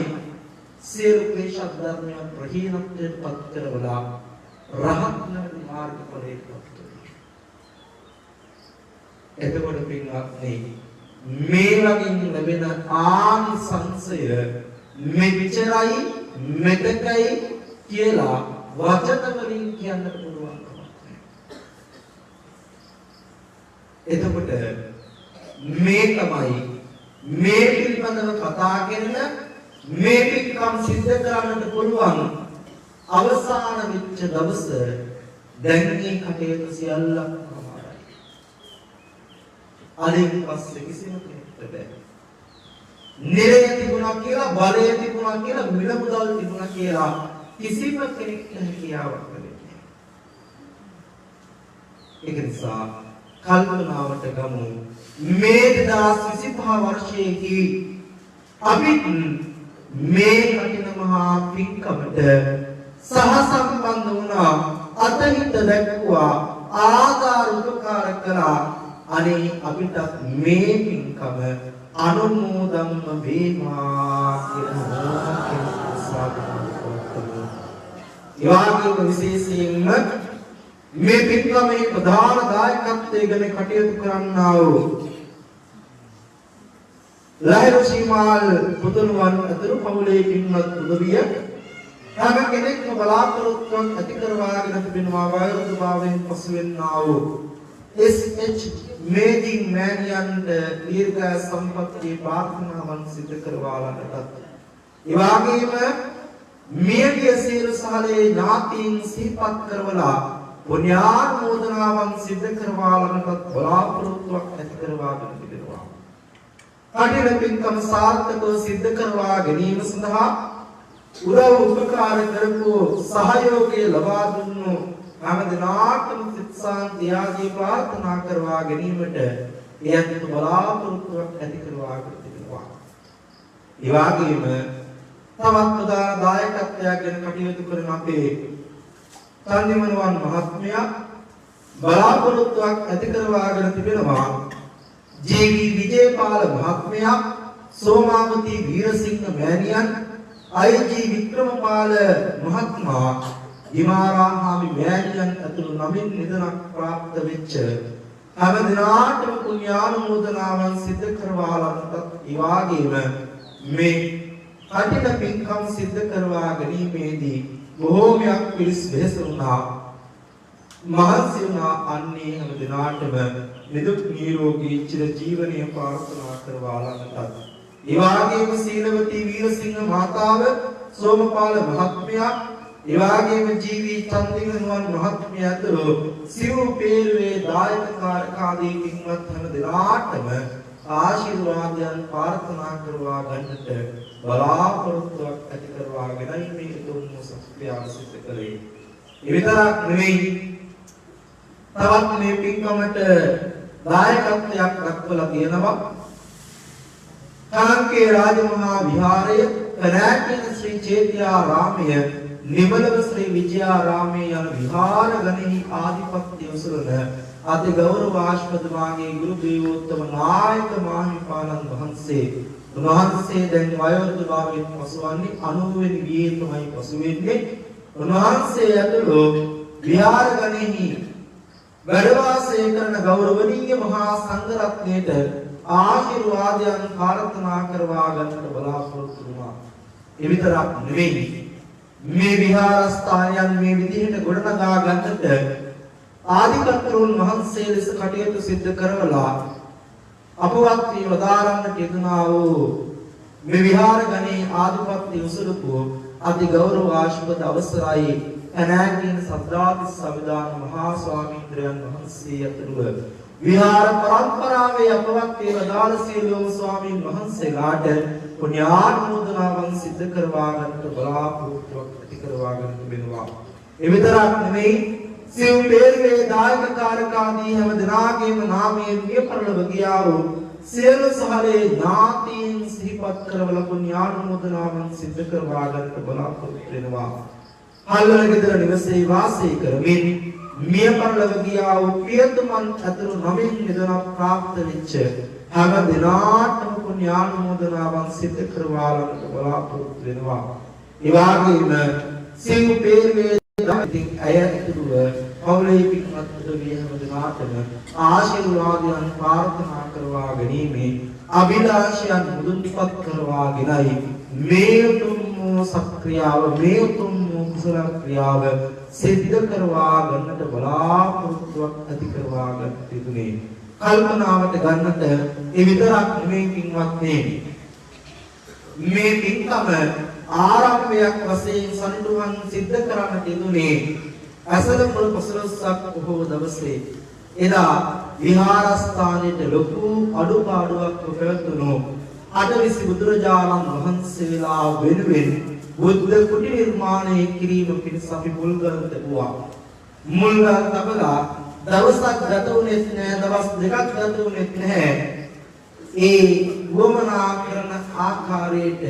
සියලු ක්ලේශ ධර්මයන් ප්‍රහීනත්වයට පත් කරවලා රහත් ඥාන මාර්ගඵලයට පත් වෙනවා. එතකොට පින්වත්නි මේ වගේ ලැබෙන ආනිසංසය මෙච්චරයි මෙතකයි කියලා වචන වලින් කියන්න පුළුවන් කමක් නැහැ. එතකොට මේ තමයි මේ පිළිබඳව කතා කරන මේ පින්කම් සිද්ධ කරන්නට පුළුවන් අවසාන වෙච්ච දවස දැන් මේ කටයුතු සියල්ලම අමාරුයි. අලින් පස්සේ කිසිම කෙනෙකුට බෑ. නිරය තිබුණා කියලා බලය තිබුණා කියලා මිල මුදල් තිබුණා කියලා කිසිම කෙනෙක් කියාවක් නැහැ. ඒක නිසා කල්පනාවට ගමු මේ 2025 වර්ෂයේදී අපි මේ කටින මහා පින්කමට සහසම්බන්ධ වුණා, අතහිත දැක්වුවා, ආධාර උපකාර කළා. අනේ අපිට මේ පින්කම අනුමෝදන්ම වේවා කියලා සාදුකාරය. යාගික විශේෂයෙන්ම මේ පින්කමේ ප්‍රධාන දායකත්වයේ ගැන කටයුතු කරන්නා වූ ලයිරු සීමාල් පුතුණුවන් අතර පවුලේ පින්වත් උදවිය හැම කෙනෙක්ම බලාපොරොත්තුවක් ඇති කරවාගෙන තිබෙනවා වෛරතුභාවයෙන් පසු වෙන්නා වූ SH මේදින් මෑණියන්ට දීර්ඝ සම්පත්තිය ප්‍රාර්ථනාවන් සිදු කරවාලටත් ඒ වගේම මියගිය සියලු සහලේ ඥාතීන් සිහිපත් කරවලා පුණ්‍යානුමෝදනාවන් සිදු කරවාලටත් බලාපොරොත්තුවක් ඇති කරවාගෙන තිබෙනවා. කටින පින්කම සාර්ථකව සිදු කරවා ගැනීම සඳහා උදව් උපකාර කරපු සහයෝගය ලබා දුන්නු හැම දිනාටම සිත සාන්තියදී ප්‍රාර්ථනා කරවා ගැනීමට එයත් බලාපොරොත්තුවක් ඇති කරවාගෙන තිබෙනවා. ඒ වගේම තවත් ප්‍රධාන දායකත්වයක් ගැන කටයුතු කරන අපේ චන්දිමනුවන් මහත්මයා බලාපොරොත්තුවක් ඇති කරවාගෙන තිබෙනවා. ජේ.වී. විජේපාල මහත්මයා, සෝමාවති වීරසිංහ මෑණියන්, අයි.ජී. වික්‍රමපාල මහත්මයා, හිමාරාහාමි මෑණියන් ඇතුළු 9 නිදනක් ප්‍රාප්ත වෙච්ච හැම දිනාටම පුණ්‍යානුමෝදනාවන් සිදු කරවාලන්නත් ඒ වගේම මේ කටින පින්කම් සිදු කරවා ගැනීමේදී බොහෝමයක් පිරිස් වෙහෙස වුණා, මහන්සි වුණා. අන්නේ හැම දිනාටම නිදුක් නිරෝගී චිර ජීවනය ප්‍රාර්ථනා කරවාලන්නත් ඒ වගේම සීලවතී වීරසිංහ මාතාව, සෝමපාල මහත්මයා, ඒ වගේම ජී.වී. චන්දිමනුවන් මහත්මයා ඇතුළු සිව් පේරුවේ දායක කාර්යකාරී පින්වත් හැම දිනාටම ආශිර්වාදයන් ප්‍රාර්ථනා කරවා ගන්නට බලාපොරොත්තුවක් ඇති කරවාගෙනයි මේ උතුම් සත්‍යාව සිද්ධ කළේ. ඒ විතරක් නෙවෙයි, තවත් මේ පින්කමට දායකත්වයක් දක්වලා තියෙනවා තාංකේ රාජමහා විහාරය, කලාටින ශ්‍රී චේත්‍යාරාමය, නිමලව ශ්‍රී විජයාරාමයේ යන විහාර ගණෙහි ආධිපත්‍ය උසුලන අති ගෞරවාස්පද වාගේ ගුරු දේවෝත්තම නායක මාහිමිපාණන් වහන්සේ උන්වහන්සේ දැන් වයෝවෘද්ධ භාවයෙන් පසුවන්නේ 90 වෙනි වියේ තමයි පසු වෙන්නේ. උන්වහන්සේ ඇතුළු විහාර ගණෙහි වැඩ වාසය කරන ගෞරවනීය මහා සංඝ රත්නයට ආශිර්වාදයන් ප්‍රාර්ථනා කරවා ගන්නට බලාපොරොත්තු වුණා. ඒ විතරක් නෙවෙයි මේ විහාරස්ථානයන් මේ විදිහට ගොඩනගා ගන්නට ආදිකර්තෘන් වහන්සේ ලෙස කටයුතු සිදු කරවලා අපවත් වී වදාරන්නට යෙදුනා වූ මේ විහාර ගණේ ආධිපත්‍ය උසුලපු අති ගෞරවාස්පද අවසරයි අනාගින සද්දාතිස් සවිදාන මහා ස්වාමීන්ද්‍රයන් වහන්සේ ඇතුළුව විහාර පරම්පරාවේ අපවත් වී වදාළ සියලුම ස්වාමීන් වහන්සේලාට පුණ්‍යානුමෝදනාවන් සිදු කරවා ගන්නට බලාපොරොත්තුවක් ඇති කරවා ගන්නට වෙනවා. ඒ විතරක් නෙවෙයි සිව් පෙරවේ දායක කාරකාදී හැම දෙනාගේම නාමයෙන් මිය පරලොව ගියා වූ සියලු සහලේ ඥාතීන් සිහිපත් කරවල පුණ්‍යානුමෝදනාවන් සිදු කරවා ගන්නට බලාපොරොත්තු වෙනවා. හල්වල ගෙදර නිවසේ වාසය කරමින් මිය පරලොව ගියා වූ පියතුමන් අතුරු නමින් නිදනක් ප්‍රාප්ත වෙච්ච හැම දෙනාටම පුණ්‍යානුමෝදනාවන් සිදු කරවා ගන්නට බලාපොරොත්තු වෙනවා. ඒ වගේම සිව් පෙරවේ ඉතින් අය ඇතුළුව පවුලේ පිටමත් උදවිය හැම දෙනාටම ආශිර්වාදයන් ප්‍රාර්ථනා කරවා ගැනීමේ අභිලාෂයන් මුදුන්පත් කරවාගෙනයි මේ උතුම් සක්‍රියාව මේ උතුම් කුසල ක්‍රියාව සිද්ධ කරවා ගන්නට බලාපොරොත්තුවක් ඇති කරවා ගන්නට යුතුනේ. කල්පනාවට ගන්නට ඒ විතරක් නෙමෙයි පින්වත්නි, මේ පින්කම ආරම්භයක් වශයෙන් සනිටුවන් සිද්ධ කරන්නට යෙදුනේ අසල මුල් පසළොස්වක බොහෝ දවසේ. එදා විහාරස්ථානයේ ලොකු අඩුපාඩුවක් පැවතුණු අටවිසි බුදුරජාණන් වහන්සේලා වෙනුවෙන් බුද්ධ කුටි නිර්මාණය කිරීම පිණිස අපි මුල්ගල් තබුවා. මුල්ගල් තබලා දවසක් ගත වුණේ නැහැ, දවස් දෙකක් ගත වුණේ නැහැ. ඒ වමනා කරන ආකාරයට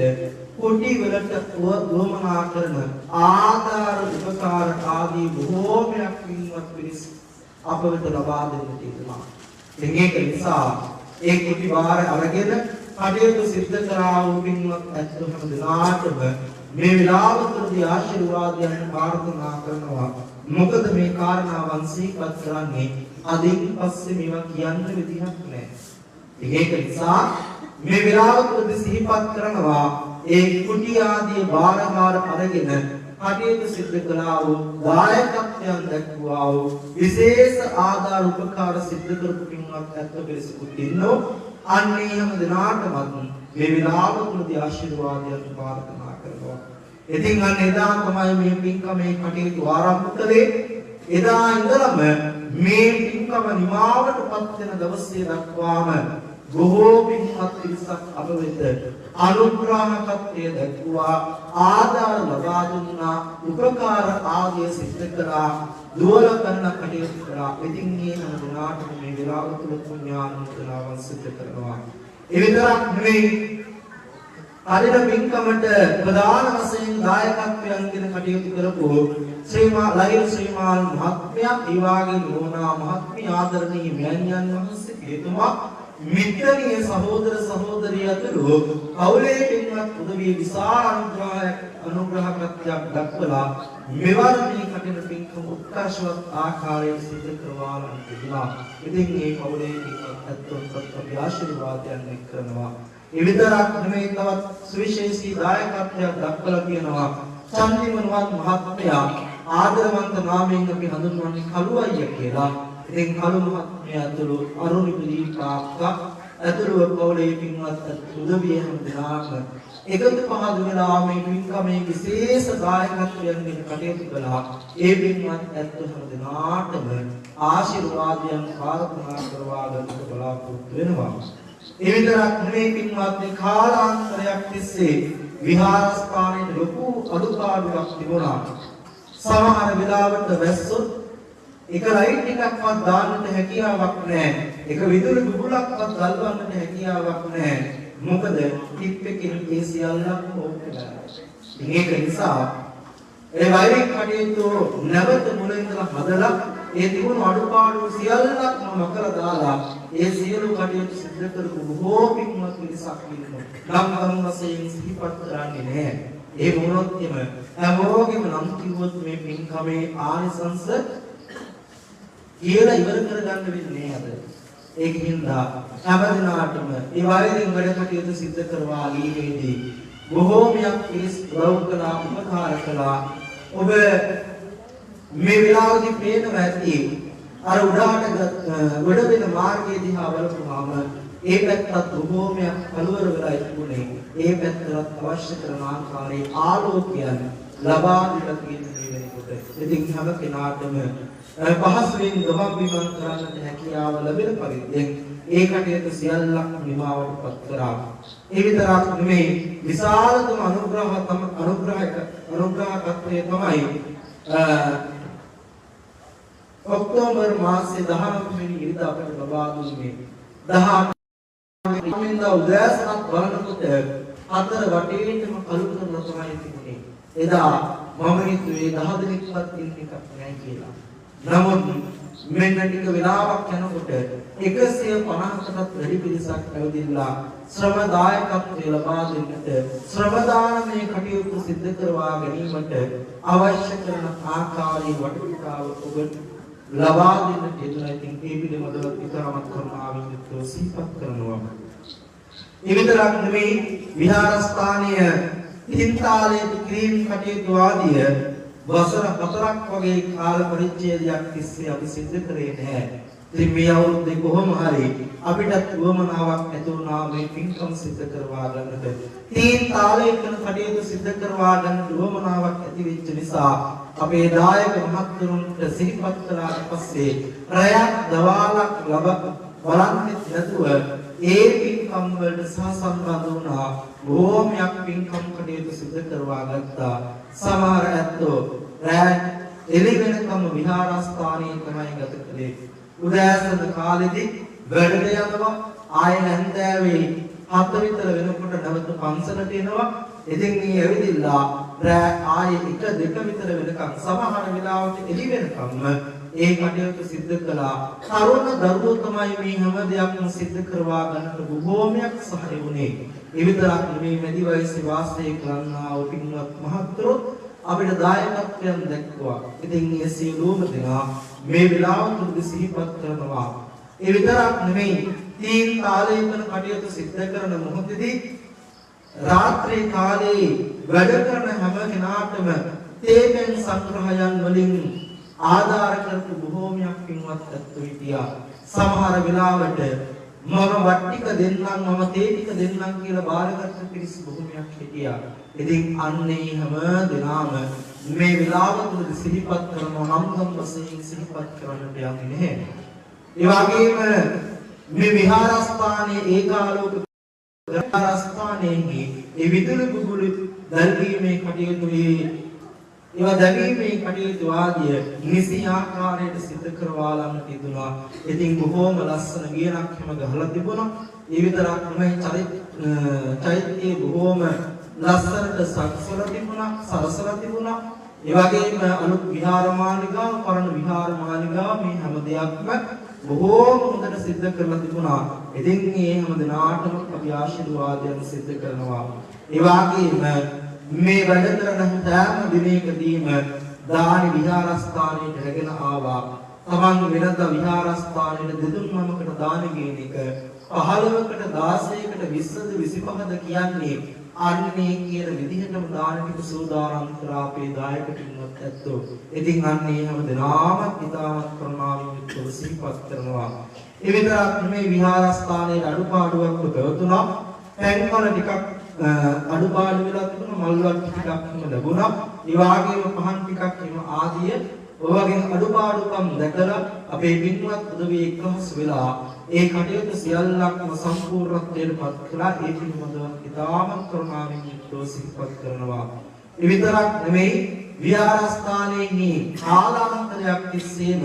කුටි වලට වමනා කරන ආධාර උපකාර ආදී බොහෝමයක් වින්වත් පිරිස් අප වෙත ලබා දෙන්නට තිබුණා. ඒක නිසා ඒ කුටි වාර අරගෙන කටයුතු සිද්ධ කරා වූ වින්වත් ඇත්තෝ හැම දෙනාටම මේ විලාපතුරුදී ආශිර්වාදයන් ප්‍රාර්ථනා කරනවා. මොකද මේ කාරණාවන් සිහිපත් කරන්නේ අදින් පස්සේ මේවා කියන්න විදිහක් නැහැ. ඒක නිසා මේ විලාපතුරුදී සිහිපත් කරනවා ඒ කුටි ආදී බාරකාර අරගෙන කටයුතු සිද්ධ කළා වූ දායකත්වයන් දක්වා වූ විශේෂ ආධාර උපකාර සිද්ධ කරපු පින්වත් ඇත්ත පිරිසකුත් ඉන්නෝ. අන්නේ හැම දිනාටම මේ විලාපතුරුදී ආශිර්වාදයන් ප්‍රාර්ථනා කරනවා. ඉතින් අන්න එදා තමයි මේ පින්කමේ කටයුතු ආරම්භ කළේ. එදා ඉඳලම මේ පින්කම නිමාවටපත් වෙන දවසේ දක්වාම බොහෝ පින්වත් පිරිසක් අප වෙත අනුග්‍රහකත්වය දක්වා ආදාන ලබා දුන්නා, උපකාර ආදී සිද්ධ කරා, දුවල කරන කටයුතු කරා. ඉතින් මේ හැම දිනාටම මේ වෙලාව තුල පුණ්‍යානුමෝදනාවන් සිද්ධ කරනවා. ඒ විතරක් නෙවෙයි, අදින පින්කමට ප්‍රධාන වශයෙන් දායකත්වයන් දෙන කටයුතු කරපු ලයිර් ශ්‍රීමාල් මහත්මයා, ඒ වගේම නෝනා මහත්මිය, ආදරණීය මෑණියන් වහන්සේ, එතුමා, මිත්‍රණීය සහෝදර සහෝදරිය අතර පවුලේ පින්වත් උදවිය විශාල අනුග්‍රහකත්වයක් දක්වලා මෙවරණී කටින පින්කම උත්කර්ෂවත් ආකාරයෙන් සිදු කරවාලන් තිබුණා. ඉතින් මේ පවුලේ පින්වත් අත්වන්ට අපි ආශිර්වාදයන් කරනවා. ඒ විතරක් නෙමෙයි, තවත් සුවිශේෂී දායකත්වයක් දක්වලා තියෙනවා. චන්දිමනුවත් මහත්මයා ආදරවන්ත නාමයෙන් අපි හඳුන්වන්නේ කළු අයියා කියලා. ඉතින් කළු මහත්මයා ඇතුළු අරුණිපදී කාක්කා ඇතුළු පවුලේ පින්වත් උදවිය හැම දෙනාම එකතු පහදු වෙලා මේ පින්කමේ විශේෂ දායකත්වයෙන් දෙන කටයුතු කළා. ඒ පින්වත් ඇත්තෝ හැම දෙනාටම ආශිර්වාදයන් ප්‍රාර්ථනා කරවා ගන්නට බලාපොරොත්තු වෙනවා. ඒ විතරක් නෙමෙයි පින්වත්නි, කාලාන්තරයක් තිස්සේ විහාරස්ථානයේ ලොකු අඩුපාඩුවක් තිබුණා. සමහර වෙලාවට වැස්සොත් එක ලයිට් එකක්වත් දාන්නට හැකියාවක් නැහැ. එක විදුලි බුබුලක්වත් ගල්වන්නට හැකියාවක් නැහැ. මොකද ටිප් එකකින් ඒ සියල්ලක්ම ඕක කරලා. ඒක නිසා ඒ වෛරික කටයුතු නැවත මුලින් ඉඳලා හදලා ඒ තිබුණු අඩුපාඩු සියල්ලක්ම මකලා දාලා ඒ සියලු කටයුතු සිදු කරපු බොහෝ පින්වත් මිනිසක් ඉන්නවා. නම් වශයෙන් සිහිපත් කරන්නේ නැහැ. ඒ වුණොත් හැමෝගෙම නම් කිව්වොත් මේ පින්කමේ ආනිසංස කියලා ඉවර කරගන්න වෙන්නේ නැහැ. ඒකින්ද හැමදිනාටම ඒ වෛරික වැඩ කටයුතු සිදු කරවා ලීවේදී බොහෝමයක් පිළිස් උදව් කළා උපකාර කළා. ඔබ මේ විලාවදී පේනවා ඇති අර උඩහට ගොඩ වෙන මාර්ගයේ දිහා බලපුවාම ඒ පැත්තත් බොහෝමයක් කලවර වෙලා ඉන්නේ. ඒ පැත්තට අවශ්‍ය කරන ආකාරයේ ආලෝකයන් ලබා දෙන්න තියෙන වෙනකොට ඉතින් හැම කෙනාටම පහසුවෙන් ගමන් බිමන් කරන්නට හැකියාව ලැබෙන පරිද්දෙන් ඒ කටයුතු සියල්ලක් නිමාවටපත් කරා. ඒ විතරක් නෙමෙයි විශාලතම අනුග්‍රහකත්වයේ තමයි ඔක්තෝබර් මාසයේ 19 වෙනි ඉරිදා අපට ලබා දුන්නේ 18 වෙනිදා උදෑසනක් බලනකොට අතර වටේටම කළු කරලා තමයි තිබුණේ. එදා මම හිතුවේ 10 දිනක්වත් ඉන්න එකක් නැහැ කියලා. නමුත් මෙන්න ටික වෙලාවක් යනකොට 150කටත් වැඩි පිරිසක් ඇවිදිලා ශ්‍රම දායකත්වය ලබා දෙන්නට ශ්‍රම දානමය කටයුතු සිදු කරවා ගැනීමට අවශ්‍ය කරන ආකාරයේ වටපිටාව ඔබට ලබා දෙන්නට යුතුයි. ඉතින් ඒ පිළිබඳව ඉතාමත් කරුණාවෙන් යුක්තව සිහිපත් කරනවා. ඒ විතරක් නෙමෙයි විහාරස්ථානීය තින්තාලයේ ක්‍රීම් කටයුතු ආදිය වසර 4ක් වගේ කාල පරිච්ඡේදයක් තිස්සේ අපි සිදු කරේ නැහැ. ඉතින් මේ අවුරුද්දේ කොහොම හරි අපිට උවමනාවක් ඇති වුණා මේ පින්කම් සිදු කරවා ගන්නට. තින්තාලයේ කරන කටයුතු සිදු කරවා ගන්නට උවමනාවක් ඇති වෙච්ච නිසා අපේ දායක මහත්තුරුන්ට සිහිපත් කළාට පස්සේ රැයක් දවාලක් බලන්නේ නැතුව ඒ පින්කම් වලට සහසම්බන්ධ වුණා. බොහෝමයක් පින්කම් කටයුතු සිදු කරවා ගත්තා. සමහර ඇත්තෝ රැ එළි වෙනකම් විහාරස්ථානයේ තමයි ගත කළේ. උදෑසන කාලෙදී වැඩට යනවා. ආයෙ නැන්දෑවේ 7 විතර වෙනකොට නැවත පන්සලට එනවා. ඉතින් මේ ඇවිදilla රැ ආයෙ 1-2 විතර වෙනකම් සමහර වෙලාවට එළි වෙනකම් ඒ කටයුතු සිදු කළා. තරුණ දරුවෝ තමයි මේ හැම දෙයක්ම සිදු කරවා ගන්නට බොහෝමයක් සහාය වුණේ. ඒ විතරක් නෙමෙයි මැදි වයසේ වාසය කරන්නා වූ පින්වත් මහත්තුරු අපිට දායකත්වයෙන් දැක්වුවා. ඉතින් මේ සියලුම දෙනා මේ වෙලාවට සිහිපත් කරනවා. ඒ විතරක් නෙමෙයි තීන් කාලයේ කරන කටයුතු සිදු කරන මොහොතේදී රාත්‍රී කාලේ වැඩ කරන හැම කෙනාටම තේපෙන් සංග්‍රහයන් වලින් ආධාර කරපු බොහෝමයක් පින්වත් ඇත්තෝ හිටියා. සමහර වෙලාවට මම වට්ටික දෙන්නම් මම තේ ටික දෙන්නම් කියලා බාරගත්ත පිරිස බොහෝමයක් හිටියා. ඉතින් අන්නේ හැම දිනම මේ වෙලාවතුලදී සිහිපත් කරනවා නම් වශයෙන් සිහිපත් කරන්නට යන්නේ නැහැ. ඒ වගේම මේ විහාරස්ථානයේ ඒකාලෝක විහාරස්ථානයේ ඒ විදුලි බුබුලු දැල්වීමේ කටයුතු ඒවා දැමීමේ කටයුතු ආදිය නිසි ආකාරයට සිදු කරවා ළඟට ඉදුණා. ඉතින් බොහෝම ලස්සන ගියනක් හැම ගහලා තිබුණා. ඒ විතරක් නෙමෙයි චෛත්‍යයේ බොහෝම ලස්සනට සකසලා තිබුණා, සරසලා තිබුණා. ඒ වගේම අලුත් විහාරමාලිගාව, පරණ විහාරමාලිගාව මේ හැම දෙයක්ම බොහෝම හොඳට සිදු කරලා තිබුණා. ඉතින් මේ හැම දිනාටම අපි ආශිර්වාදයෙන් සිදු කරනවා. ඒ වගේම මේ වැඩ කරන හැම දිනකදීම දානි විහාරස්ථානයට රැගෙන ආවා. තමන් වෙනද විහාරස්ථානයේ දෙදුන් නමකට දාන ගේන එක 15කට 16කට 20ද 25ද කියන්නේ අන්නේ කියන විදිහටම දාන ටික සූදානම් කරා අපේ දායක පින්වත් ඇත්තෝ. ඉතින් අන්නේ හැම දිනම ඉතාමත් කරුණාවෙන් යුක්තව සිහිපත් කරනවා. ඒ විතරක් නෙමෙයි විහාරස්ථානයේ අඩුපාඩුවක් පැවතුණා. පැන්වල ටිකක් අඩුපාඩු වෙලා තිබුණා, මල්වත් ටිකක් හිම ලැබුණා. ඒ වගේම පහන් ටිකක් හිම ආදිය ඔය වගේ අඩුපාඩුකම් දැකලා අපේ පින්වත් උදවිය එක්කහස් වෙලා ඒ කටයුතු සියල්ලක්ම සම්පූර්ණත්වයට පත් කළා. ඒ පිළිබඳව ඉතාමත් කරුණාවෙන් යුක්තව සිහිපත් කරනවා. ඒ විතරක් නෙමෙයි විහාරස්ථානයේ කාලාන්තරයක් තිස්සේම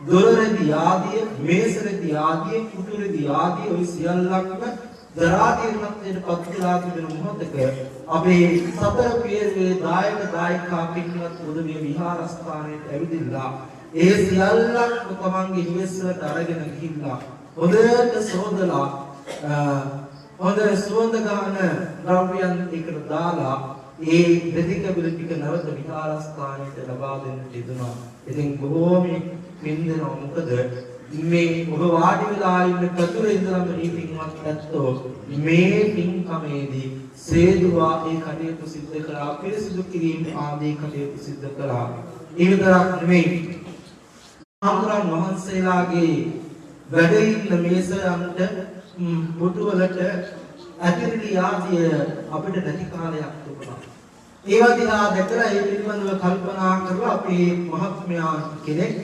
දොරරෙදි ආදිය, මේසරෙදි ආදිය, කුටුරෙදි ආදිය ඔය සියල්ලක්ම දරාදීනත්වයට පත් වෙලා තිබෙන මොහොතක අපේ සතර පෙරේ දායක දායකා පින්වත් උදවිය විහාරස්ථානයට ඇවිදිලා ඒ සියල්ලක්ම තමන්ගේ නිවෙස්වලට අරගෙන ගිහිල්ලා හොඳට සෝදලා හොඳ සුවඳ ගහන ද්‍රව්‍යයන් එකට දාලා ඒ දෙතිකබල ටික නැවත විහාරස්ථානයට ලබා දෙන්නට යෙදුණා. ඉතින් බොහෝම පින්දෙනවා. මොකද මේ ඔබ වාඩි වෙලා ඉන්න කතුරේ ඉඳලා මේ පින්වත් ඇත්තෝ මේ පින්කමේදී සේදුවා ඒ කටයුතු සිද්ධ කළා. පිරිසිදු කිරීම ආදී කටයුතු සිද්ධ කළා. ඒ විතරක් නෙමෙයි. ආමුරන් වහන්සේලාගේ වැඩ ඉන්න මේසයන්ට පුටුවලට ඇතිරිලි ආදිය අපිට නැති කාලයක් තිබුණා. ඒවා දිහා දැකලා ඒ පිළිබඳව කල්පනා කරලා අපේ මහත්මයා කෙනෙක්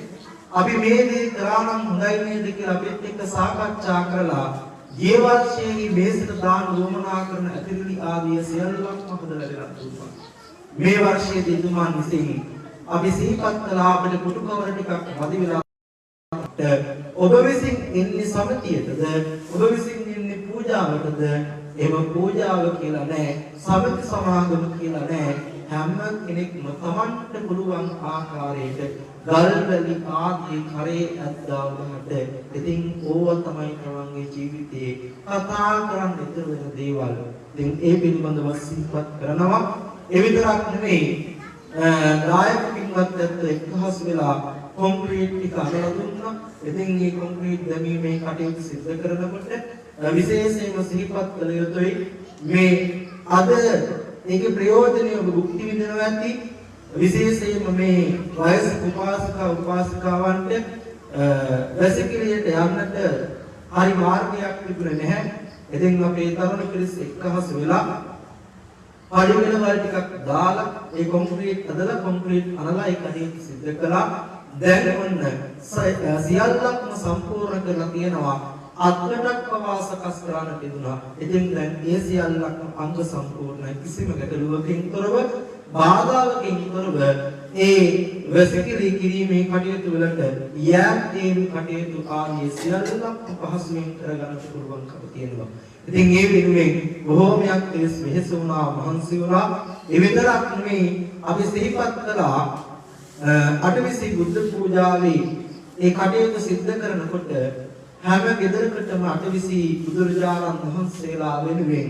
අපි මේ දේ කරා නම් හොඳයි නේද කියලා අපිත් එක්ක සාකච්ඡා කරලා ගිය වර්ෂයේ මේසට දාන වමනා කරන ඇතිරිලි ආදිය සියල්ලක්ම හදලා දෙලා දුන්නා. මේ වර්ෂයේ දෙතුමන් විසින් අපි සිහිපත් කළා අපිට කුටු කවර ටිකක් වදි වෙලා ඔබ විසින් ඉන්නේ සමතියටද ඔබ විසින් ඉන්නේ පූජාවටද එහෙම පූජාව කියලා නෑ සමති සමාගම කියලා නෑ හැම කෙනෙක්ම තමන්ට පුළුවන් ආකාරයට ගල්වැලි ආදී කරේ ඇද්දාවකට ඉතින් ඕවා තමයි තමන්ගේ ජීවිතේ කතා කරන්න ඉතුරු වෙන දේවල්. ඉතින් ඒ පිළිබඳව සිහිපත් කරනවා. ඒ විතරක් නෙමෙයි නායක පින්වත් එක්කහස් වෙලා කොන්ක්‍රීට් ටික අරලා දුන්නා. ඉතින් මේ කොන්ක්‍රීට් දැමීමේ කටයුතු සිදු කරනකොට විශේෂයෙන්ම සිහිපත් කළ යුතුයි මේ අද ඒකේ ප්‍රයෝජනය ඔබ භුක්ති විඳිනවා ඇති. විශේෂයෙන්ම මේ වයස්ක උපාසිකාවන්ට වැසිකිළියට යන්නට හරි මාර්ගයක් තිබුණේ නැහැ. ඉතින් අපේ තරුණ පිරිස එක්කහස් වෙලා පරිවෙන වල ටිකක් දාලා ඒ කොන්ක්‍රීට් අදලා කොන්ක්‍රීට් අනලා ඒ කටයුතු සිදු කළා. දැන් ඔන්න සියල්ලක්ම සම්පූර්ණ කරලා තියෙනවා. අත්ලටක් පවා සකස් කරන්න තිබුණා. ඉතින් දැන් ඒ සියල්ලක්ම අංග සම්පූර්ණයි. කිසිම ගැටලුවකින් තොරව බාධාවකින් තොරව ඒ වැසිකිලි කිරීමේ කටයුතු වලට යෑම කටයුතු ආදී සියල්ලක්ම පහසුවෙන් කරගන්න පුළුවන්කම තියෙනවා. ඉතින් ඒ වෙනුවෙන් බොහෝමයක් තිස් වෙහෙස වුණා මහන්සි වුණා. ඒ විතරක් නෙමෙයි අපි සිහිපත් කළා අටවිසි බුද්ධ පූජාවේ ඒ කටයුතු සිද්ධ කරනකොට හැම ගෙදරකටම අටවිසි බුදුරජාණන් වහන්සේලා වෙනුවෙන්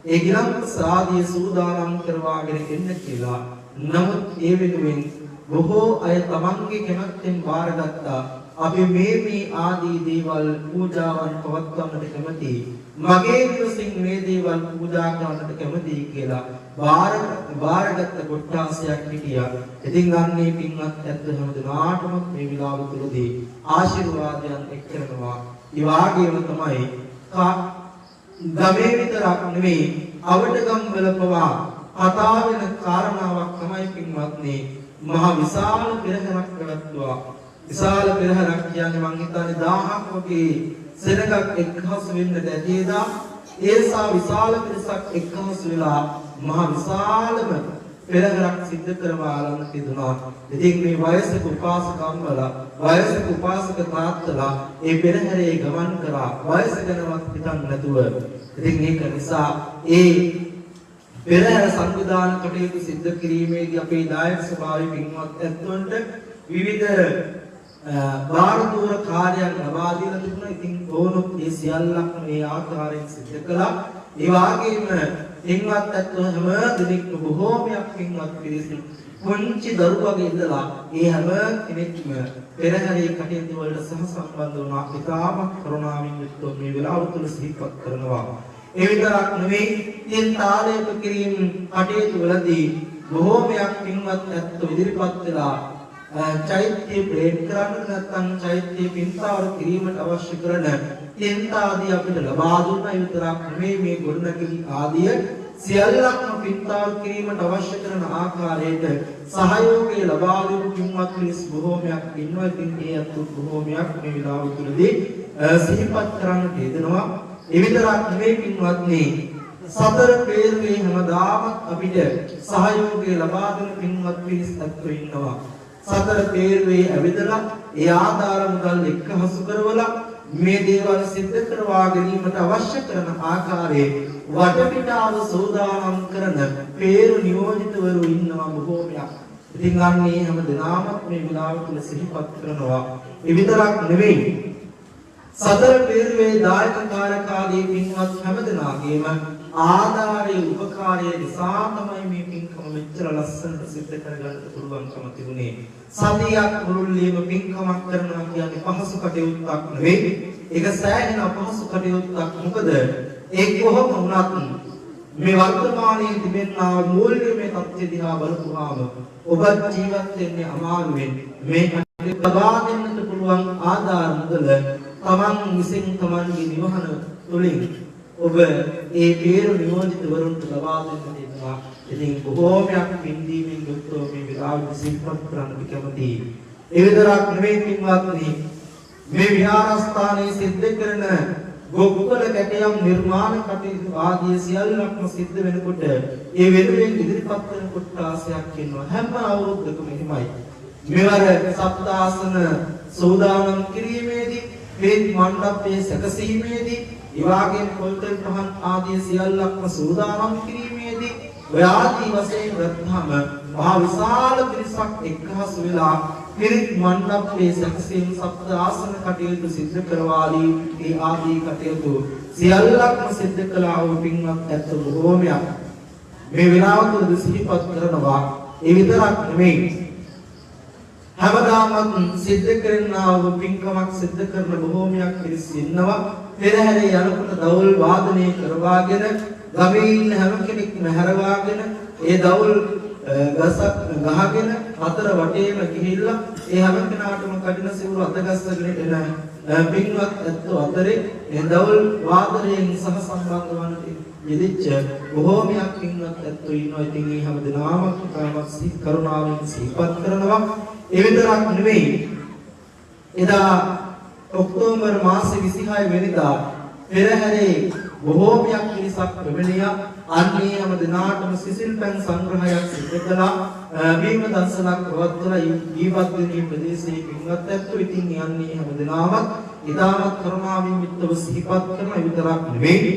ඒ ගිලන්පස ආදී සූදානම් කරවාගෙන එන්න කියලා. නමුත් ඒ වෙනුවෙන් බොහෝ අය තමන්ගේ කැමැත්තෙන් බාරගත්තා. අපි මේ ආදී දේවල් පූජාවන් පවත්වන්නට කැමතියි. මගේ දිවසින් මේ දේවල් පූජා කරන්නට කැමතියි කියලා බාරගත්ත කොට්ටාසයක් හිටියා. ඉතින් අන්නේ පින්වත් ඇත්ත හැමදෙනාටම මේ විලාව තුලදී ආශිර්වාදයන් එක් කරනවා. ඒ වාගේම තමයි ගමේ විතරක් නෙවෙයි අවඩගම් වල පවා කතා වෙන කාරණාවක් තමයි පින්වත්නි මහ විශාල පෙරහැරක් පැවැත්වුවා. විශාල පෙරහැරක් කියන්නේ මං හිතන්නේ 1000ක් වගේ සෙනගක් එක්හස් වෙන්න දැතියදා ඒසා විශාල පිරිසක් එක්හස් වෙලා මහ විශාලම පෙරහැරක් සිද්ධ කරවාලන්න තිබුණා. ඉතින් මේ වයසක උපාසකම්වල වයසක උපාසක තාත්තලා ඒ පෙරහැරේ ගමන් කරා වයස ගැනවත් හිතන්නේ නැතුව. ඉතින් ඒක නිසා ඒ පෙරහැර සංවිධාන කටයුතු සිද්ධ කිරීමේදී අපේ දායක සභාවේ පින්වත් ඇත්තොන්ට විවිධ බාරදූර කාර්යයන් ලබා දීලා තිබුණා. ඉතින් ඕනොත් මේ සියල්ලක්ම මේ ආකාරයෙන් සිදු කළා. ඒ වගේම පින්වත් ඇත්තෝ හැම දෙනෙක්ම බොහෝමයක් පින්වත් පිරිස පුංචි දරුවගේ ඉඳලා ඒ හැම කෙනෙක්ම පෙරහැරේ කටයුතු වලට සහසම්බන්ධ වුණා. ඉතාම කරුණාවෙන් යුක්තව මේ වෙලාව තුල සිහිපත් කරනවා. ඒ විතරක් නෙවෙයි තින් තාලයක කිරීම කටයුතු වලදී බොහෝමයක් පින්වත් ඇත්තෝ ඉදිරිපත් වෙලා චෛත්‍ය ප්‍රේම කරන්න නැත්නම් චෛත්‍ය පින්තාවර කිරීමට අවශ්‍ය කරන තින්ත ආදී අපිට ලබා දුන්නා. ඒ විතරක් නෙවෙයි මේ ගොඩනැගිලි ආදිය සියල්ලක්ම පින්තාවර කිරීමට අවශ්‍ය කරන ආකාරයට සහයෝගය ලබා දුන් පින්වත් මිනිස් බොහෝමයක් ඉන්නවා. ඉතින් ඒ අතු බොහෝමයක් මේ විලාව තුළදී සිහිපත් කරන්නට යෙදෙනවා. ඒ විතරක් නෙවෙයි පින්වත්නි සතර පෙරේ හැමදාම අපිට සහයෝගය ලබා දුන් පින්වත් මිනිස් අත්ව ඉන්නවා. සතර පෙරේ ඇවිදලා ඒ ආධාර මුදල් එක්කහසු කරවලා මේ දේවල් සිද්ධ කරවා ගැනීමට අවශ්‍ය කරන ආකාරයේ වටපිටාව සෝදානම් කරන පේරු නියෝජිතවරු ඉන්නවා බොහෝමයක්. ඉතින් අන්නේ හැම දිනම මේ විලාව තුල සිහිපත් කරනවා. ඒ විතරක් නෙවෙයි. සතර පෙරවේ දායක කාර්යකාරී පින්වත් හැම දිනාගේම ආධාරයේ උපකාරයේ නිසා තමයි මේ පින්කම මෙච්චර ලස්සනට සිද්ධ කරගන්න පුළුවන්කම තිබුණේ. සතියක් මුළුල්ලේම පින්කමක් කරනවා කියන්නේ පහසු කටයුත්තක් නෙවෙයි. ඒක සෑහෙන අපහසු කටයුත්තක්. මොකද ඒ කොහොම වුණත් මේ වර්තමානයේ තිබෙනා මූල්‍යමය තත්ත්වය දිහා බලපුවාම ඔබ ජීවත් වෙන්නේ අමාරුවෙන්. මේ ලබා දෙන්නට පුළුවන් ආධාර මුදල තමන් විසින් තමන්ගේ නිවහන තුළින් ඔබ ඒ පෙර නියෝජිතවරුන්ට ලබා දෙන්න දෙනවා. ඉතින් බොහෝමයක් පින්දීමෙන් යුක්තව මේ විලාසය සිහිපත් කරන්න කැමතියි. ඒ විතරක් නෙවෙයි පින්වත්නි, මේ විහාරස්ථානයේ සිද්ධ කරන ගොකුල කැටයම් නිර්මාණ කටයුතු ආදී සියල්ලක්ම සිද්ධ වෙනකොට ඒ වෙනුවෙන් ඉදිරිපත් කරන කොටාසයක් ඉන්නවා. හැම අවුරුද්දකම එහෙමයි. මෙවර සප්තාසන සෝදානම් කිරීමේදී, වේද මණ්ඩපයේ සැකසීමේදී, ඊවාගේ පොල්තල් පහන් ආදී සියල්ලක්ම සෝදානම් කිරීමේදී ඔය ආදී වශයෙන් ගත්තාම මහා විශාල පිරිසක් එක්හසු වෙලා පිරිත් මණ්ඩපයේ සැකසීම සප්ත ආසන කටයුතු සිද්ධ කරවාලී ඒ ආදී කටයුතු සියල්ලක්ම සිද්ධ කළා වූ පින්වත් ඇත්ත බොහෝමයක් මේ විලාවතුල සිහිපත් කරනවා. ඒ විතරක් නෙමෙයි, හැමදාමත් සිද්ධ කරනා වූ පින්කමක් සිද්ධ කරන බොහෝමයක් පිරිස් ඉන්නවා. පෙරහැරේ යනකොට දවුල් වාදනය කරවාගෙන ගමේ ඉන්න හැම කෙනෙක්ම හැරවාගෙන ඒ දවුල් ගසක් ගහගෙන අතර වටේම ගිහිල්ලා ඒ හැම කෙනාටම කඩින සිවුරු අතගස්සගෙන එන පින්වත් ඇත්තෝ අතරේ ඒ දවුල් වාදනයෙන් සහ සම්බන්ධ වන්නට යෙදිච්ච බොහෝමයක් පින්වත් ඇත්තෝ ඉන්නවා. ඉතින් මේ හැම දිනම කරුණාවෙන් සිහිපත් කරනවා. ඒ විතරක් නෙවෙයි, එදා ඔක්තෝබර් මාසේ 26 වෙනිදා පෙරහැරේ බොහෝමයක් පිරිසක් පැමිණියා. අන්නේ හැම දිනාටම සිසිල් පැන් සංග්‍රහයක් සිදු කළා. බීම දන්සලක් පවත්වලා ජීවත් වෙන ප්‍රදේශයේ පින්වත් ඇත්තෝ ඉතින් යන්නේ හැම දිනාමත් ඉතාමත් කරුණාවෙන් යුක්තව සිහිපත් කරන විතරක් නෙවෙයි,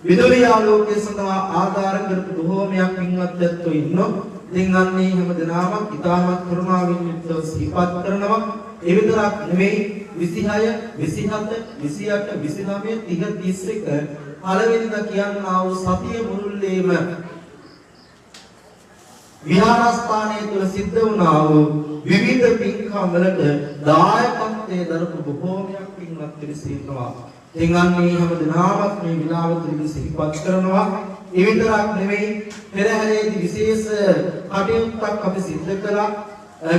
විදුලි ආලෝකයේ සඳහා ආධාර කරපු බොහෝමයක් පින්වත් ඇත්තෝ ඉන්නවා. ඉතින් අන්නේ හැම දිනාමත් ඉතාමත් කරුණාවෙන් යුක්තව සිහිපත් කරනවා. ඒ විතරක් නෙවෙයි, 26, 27, 28, 29, 30, 31 පළවෙනිදා කියනවා වූ සතිය මුළුල්ලේම විහාරස්ථානයේ තුල සිද්ධ වුණා වූ විවිධ පින්කම් වලට දායකත්වයේ දරපු බොහෝමයක් පින්වත් පිරිස ඉන්නවා. එන් අන්නේ හැම දිනමත් මේ විලාව තුලින් සිහිපත් කරනවා. ඒ විතරක් නෙවෙයි, පෙරහැරේදී විශේෂ කටයුත්තක් අපි සිද්ධ කළා.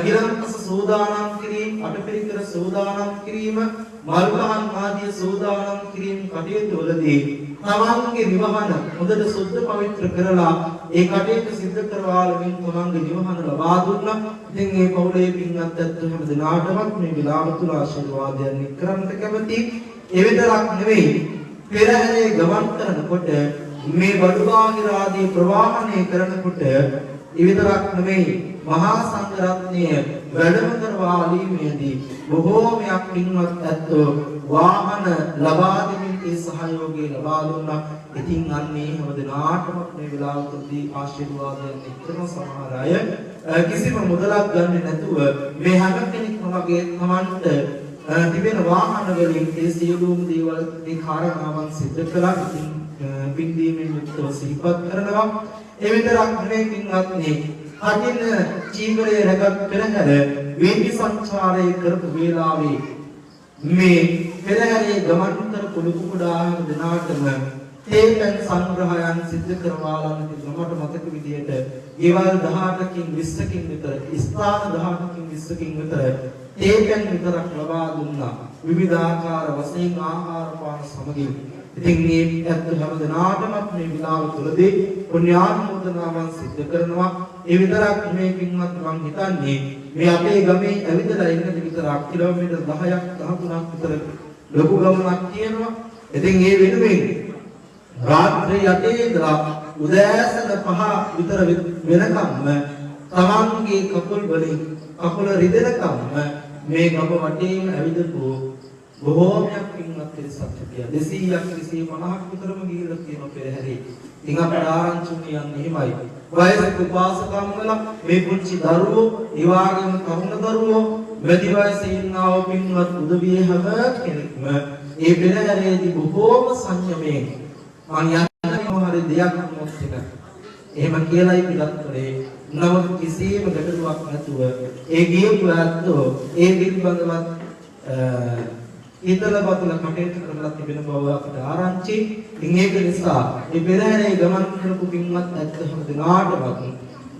ගිලන්පස සෝදානම් කිරීම, අටපිරිකර සෝදානම් කිරීම, මල්පහන් ආදී සෝදානම් කිරීම කටයුතු වලදී තමන්ගේ නිවහන හොඳට සුද්ධ පවිත්‍ර කරලා ඒ කටයුතු සිද්ධ කරවාලමින් තමන්ගේ නිවහන ලබා දුන්නා. ඉතින් මේ පවුලේ පින්වත් ඇත්තෝ හැම දිනාටමත් මේ විලාව තුල ආශිර්වාදයන් කරන්නට කැමතියි. ඒ විතරක් නෙවෙයි, පෙරහැරේ ගමන් කරනකොට මේ බඩුබාහිර ආදී ප්‍රවාහනය කරනකොට ඒ විතරක් නෙවෙයි, මහා සංඝ රත්නය වැඩම කරවාලීමේදී බොහෝමයක් පින්වත් ඇත්තෝ වාහන ලබා දෙමින් ඒ සහයෝගය ලබා දුන්නා. ඉතින් අන්නේ හැම දිනාටම මේ විලාවතුලදී ආශිර්වාදයන් එක්කම සමහර අය කිසිම මුදලක් ගන්නේ නැතුව මේ හැම කෙනෙක්ම වගේ තමන්ට තිබෙන වාහන වලින් ඒ සියලුම දේවල් මේ කාර්යනාවන් සිදු කළා. ඉතින් පින්දීමෙන් යුක්තව සිහිපත් කරනවා. ඒ විතරක් නෙවෙයි පින්වත්නි, කටින චීවරයේ රැගත් පෙරහැර වේදි සංචාරය කරපු වේලාවේ මේ පෙරහැරේ ගමන් කරපු ලොකු කුඩා දිනාටම තේපෙන් සංග්‍රහයන් සිද්ධ කරවාලන්න මට මතක විදියට ගෙවල් 18කින් 20කින් විතර, ස්ථාන 18කින් 20කින් විතර තේපෙන් විතරක් ලබා දුන්නා. විවිධාකාර වශයෙන් ආහාර පාන සමගින්. ඉතින් මේ ඇත්ත හැම දිනාටම මේ විලාව තුලදී පුණ්‍යානුමෝදනාවන් සිද්ධ කරනවා. ඒ විතරක් මේ පින්වත් මම හිතන්නේ මේ අපේ ගමේ ඇවිදලා ඉන්න විතරක් කිලෝමීටර් 10ක් 13ක් විතර ලොකු ගමනක් තියෙනවා. ඉතින් ඒ වෙනුවෙන් රාත්‍රී 8 ඉඳලා උදෑසන 5 විතර වෙනකම්ම තමන්ගේ කකුල් වලින් කකුල රිදෙනකම්ම මේ ගම වටේම ඇවිදපු බොහෝමයක් පින්වත් පිරිසක් හිටියා. 200ක් 250ක් විතරම ගිහිල්ලා තියෙන පෙරහැරේ. ඉතින් අපේ ආරංචිුනේ යන්නේ එහෙමයි. වයසක උපාසකම්වල මේ පුංචි දරුවෝ, ඒ වගේම තරුණ දරුවෝ, වැඩි වයසේ ඉන්නා වූ පින්වත් උදවිය හැම කෙනෙක්ම ඒ පෙරහැරේදී බොහෝම සංයමයෙන් මම යන්නේ හරි දෙයක් මොකද එහෙම කියලායි පිටත් කරේ. නමුත් කිසිම ගැටලුවක් නැතුව ඒ ගියපු ඇත්තෝ ඒ පිළිබඳව ඊතලපතල කටයුතු කරලා තිබෙන බව අපිට ආරංචි. ඉතින් ඒක නිසා මේ පෙරහැරේ ගමන් කරපු පින්වත් ඇත්තම දිනාටවත්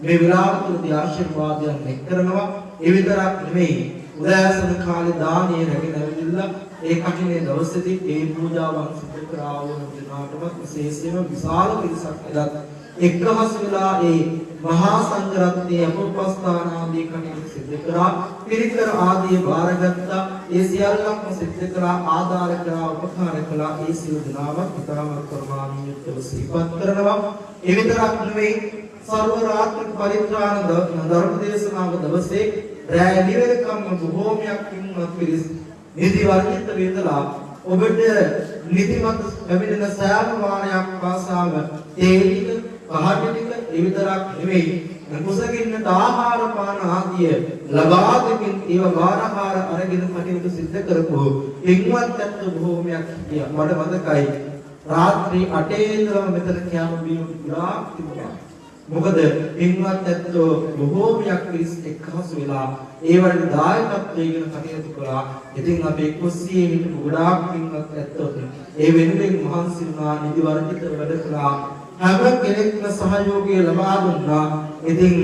මේ විලාපතුලදී ආශිර්වාදයන් එක් කරනවා. ඒ විතරක් නෙමෙයි උදෑසන කාලේ දානීය රැගෙන ඇවිල්ලා ඒ කටිනේ දවසේදී ඒ පූජාවන් සිදු කරා වුණ දිනාටවත් විශේෂයෙන්ම විශාල පිරිසක් එදත් එක්කහස් වෙලා ඒ මහා සංඝරත්නයේ අපෝපස්ථාන ආදී කටයුතු සිදු කරා. පිරිකර ආදී බාරගත්තා. ඒ සියල්ලක්ම සිදු කරා, ආදාර කරා, උපකාර කළා. ඒ සියලු දනාවක් ඉතාමත් ප්‍රමාණීයව සිහිපත් කරනවා. ඒ විතරක් නෙවෙයි සර්ව රාත්‍රික පරිත්‍රාණ ධර්ම දේශනාව දවසේ රැය නිවෙලකම් බොහෝමයක් පින්වත් පිරිස් නිදි වර්ගිත වේදලා ඔබට නිදිමත පැමිණෙන සෑම වාරයක් පාසාම තේලික පහටික ඒ විතරක් නෙවෙයි කුසගින්නට ආහාර පාන ආදිය ලබා දෙමින් ඒව වාරහාර අරගෙන කටයුතු සිද්ධ කරපු පින්වත් ඇත්ත බොහෝමයක් හිටියා. මට මතකයි රාත්‍රී 8 ඉඳලා මෙතන කැම බීම ගොඩාක් තිබුණා. මොකද පින්වත් ඇත්තෝ බොහෝමයක් පිරිස් එක්හසු වෙලා ඒ වගේ දායකත්වයෙන් කටයුතු කළා. ඉතින් අපේ කුස්සියේ හිටපු ගොඩාක් පින්වත් ඇත්තෝ ඒ වෙනුවෙන් මහන්සි වුණා, නිදි වර්ධිත වැඩ කළා. හැම කෙනෙක්ම සහයෝගය ලබා දුන්නා. ඉතින්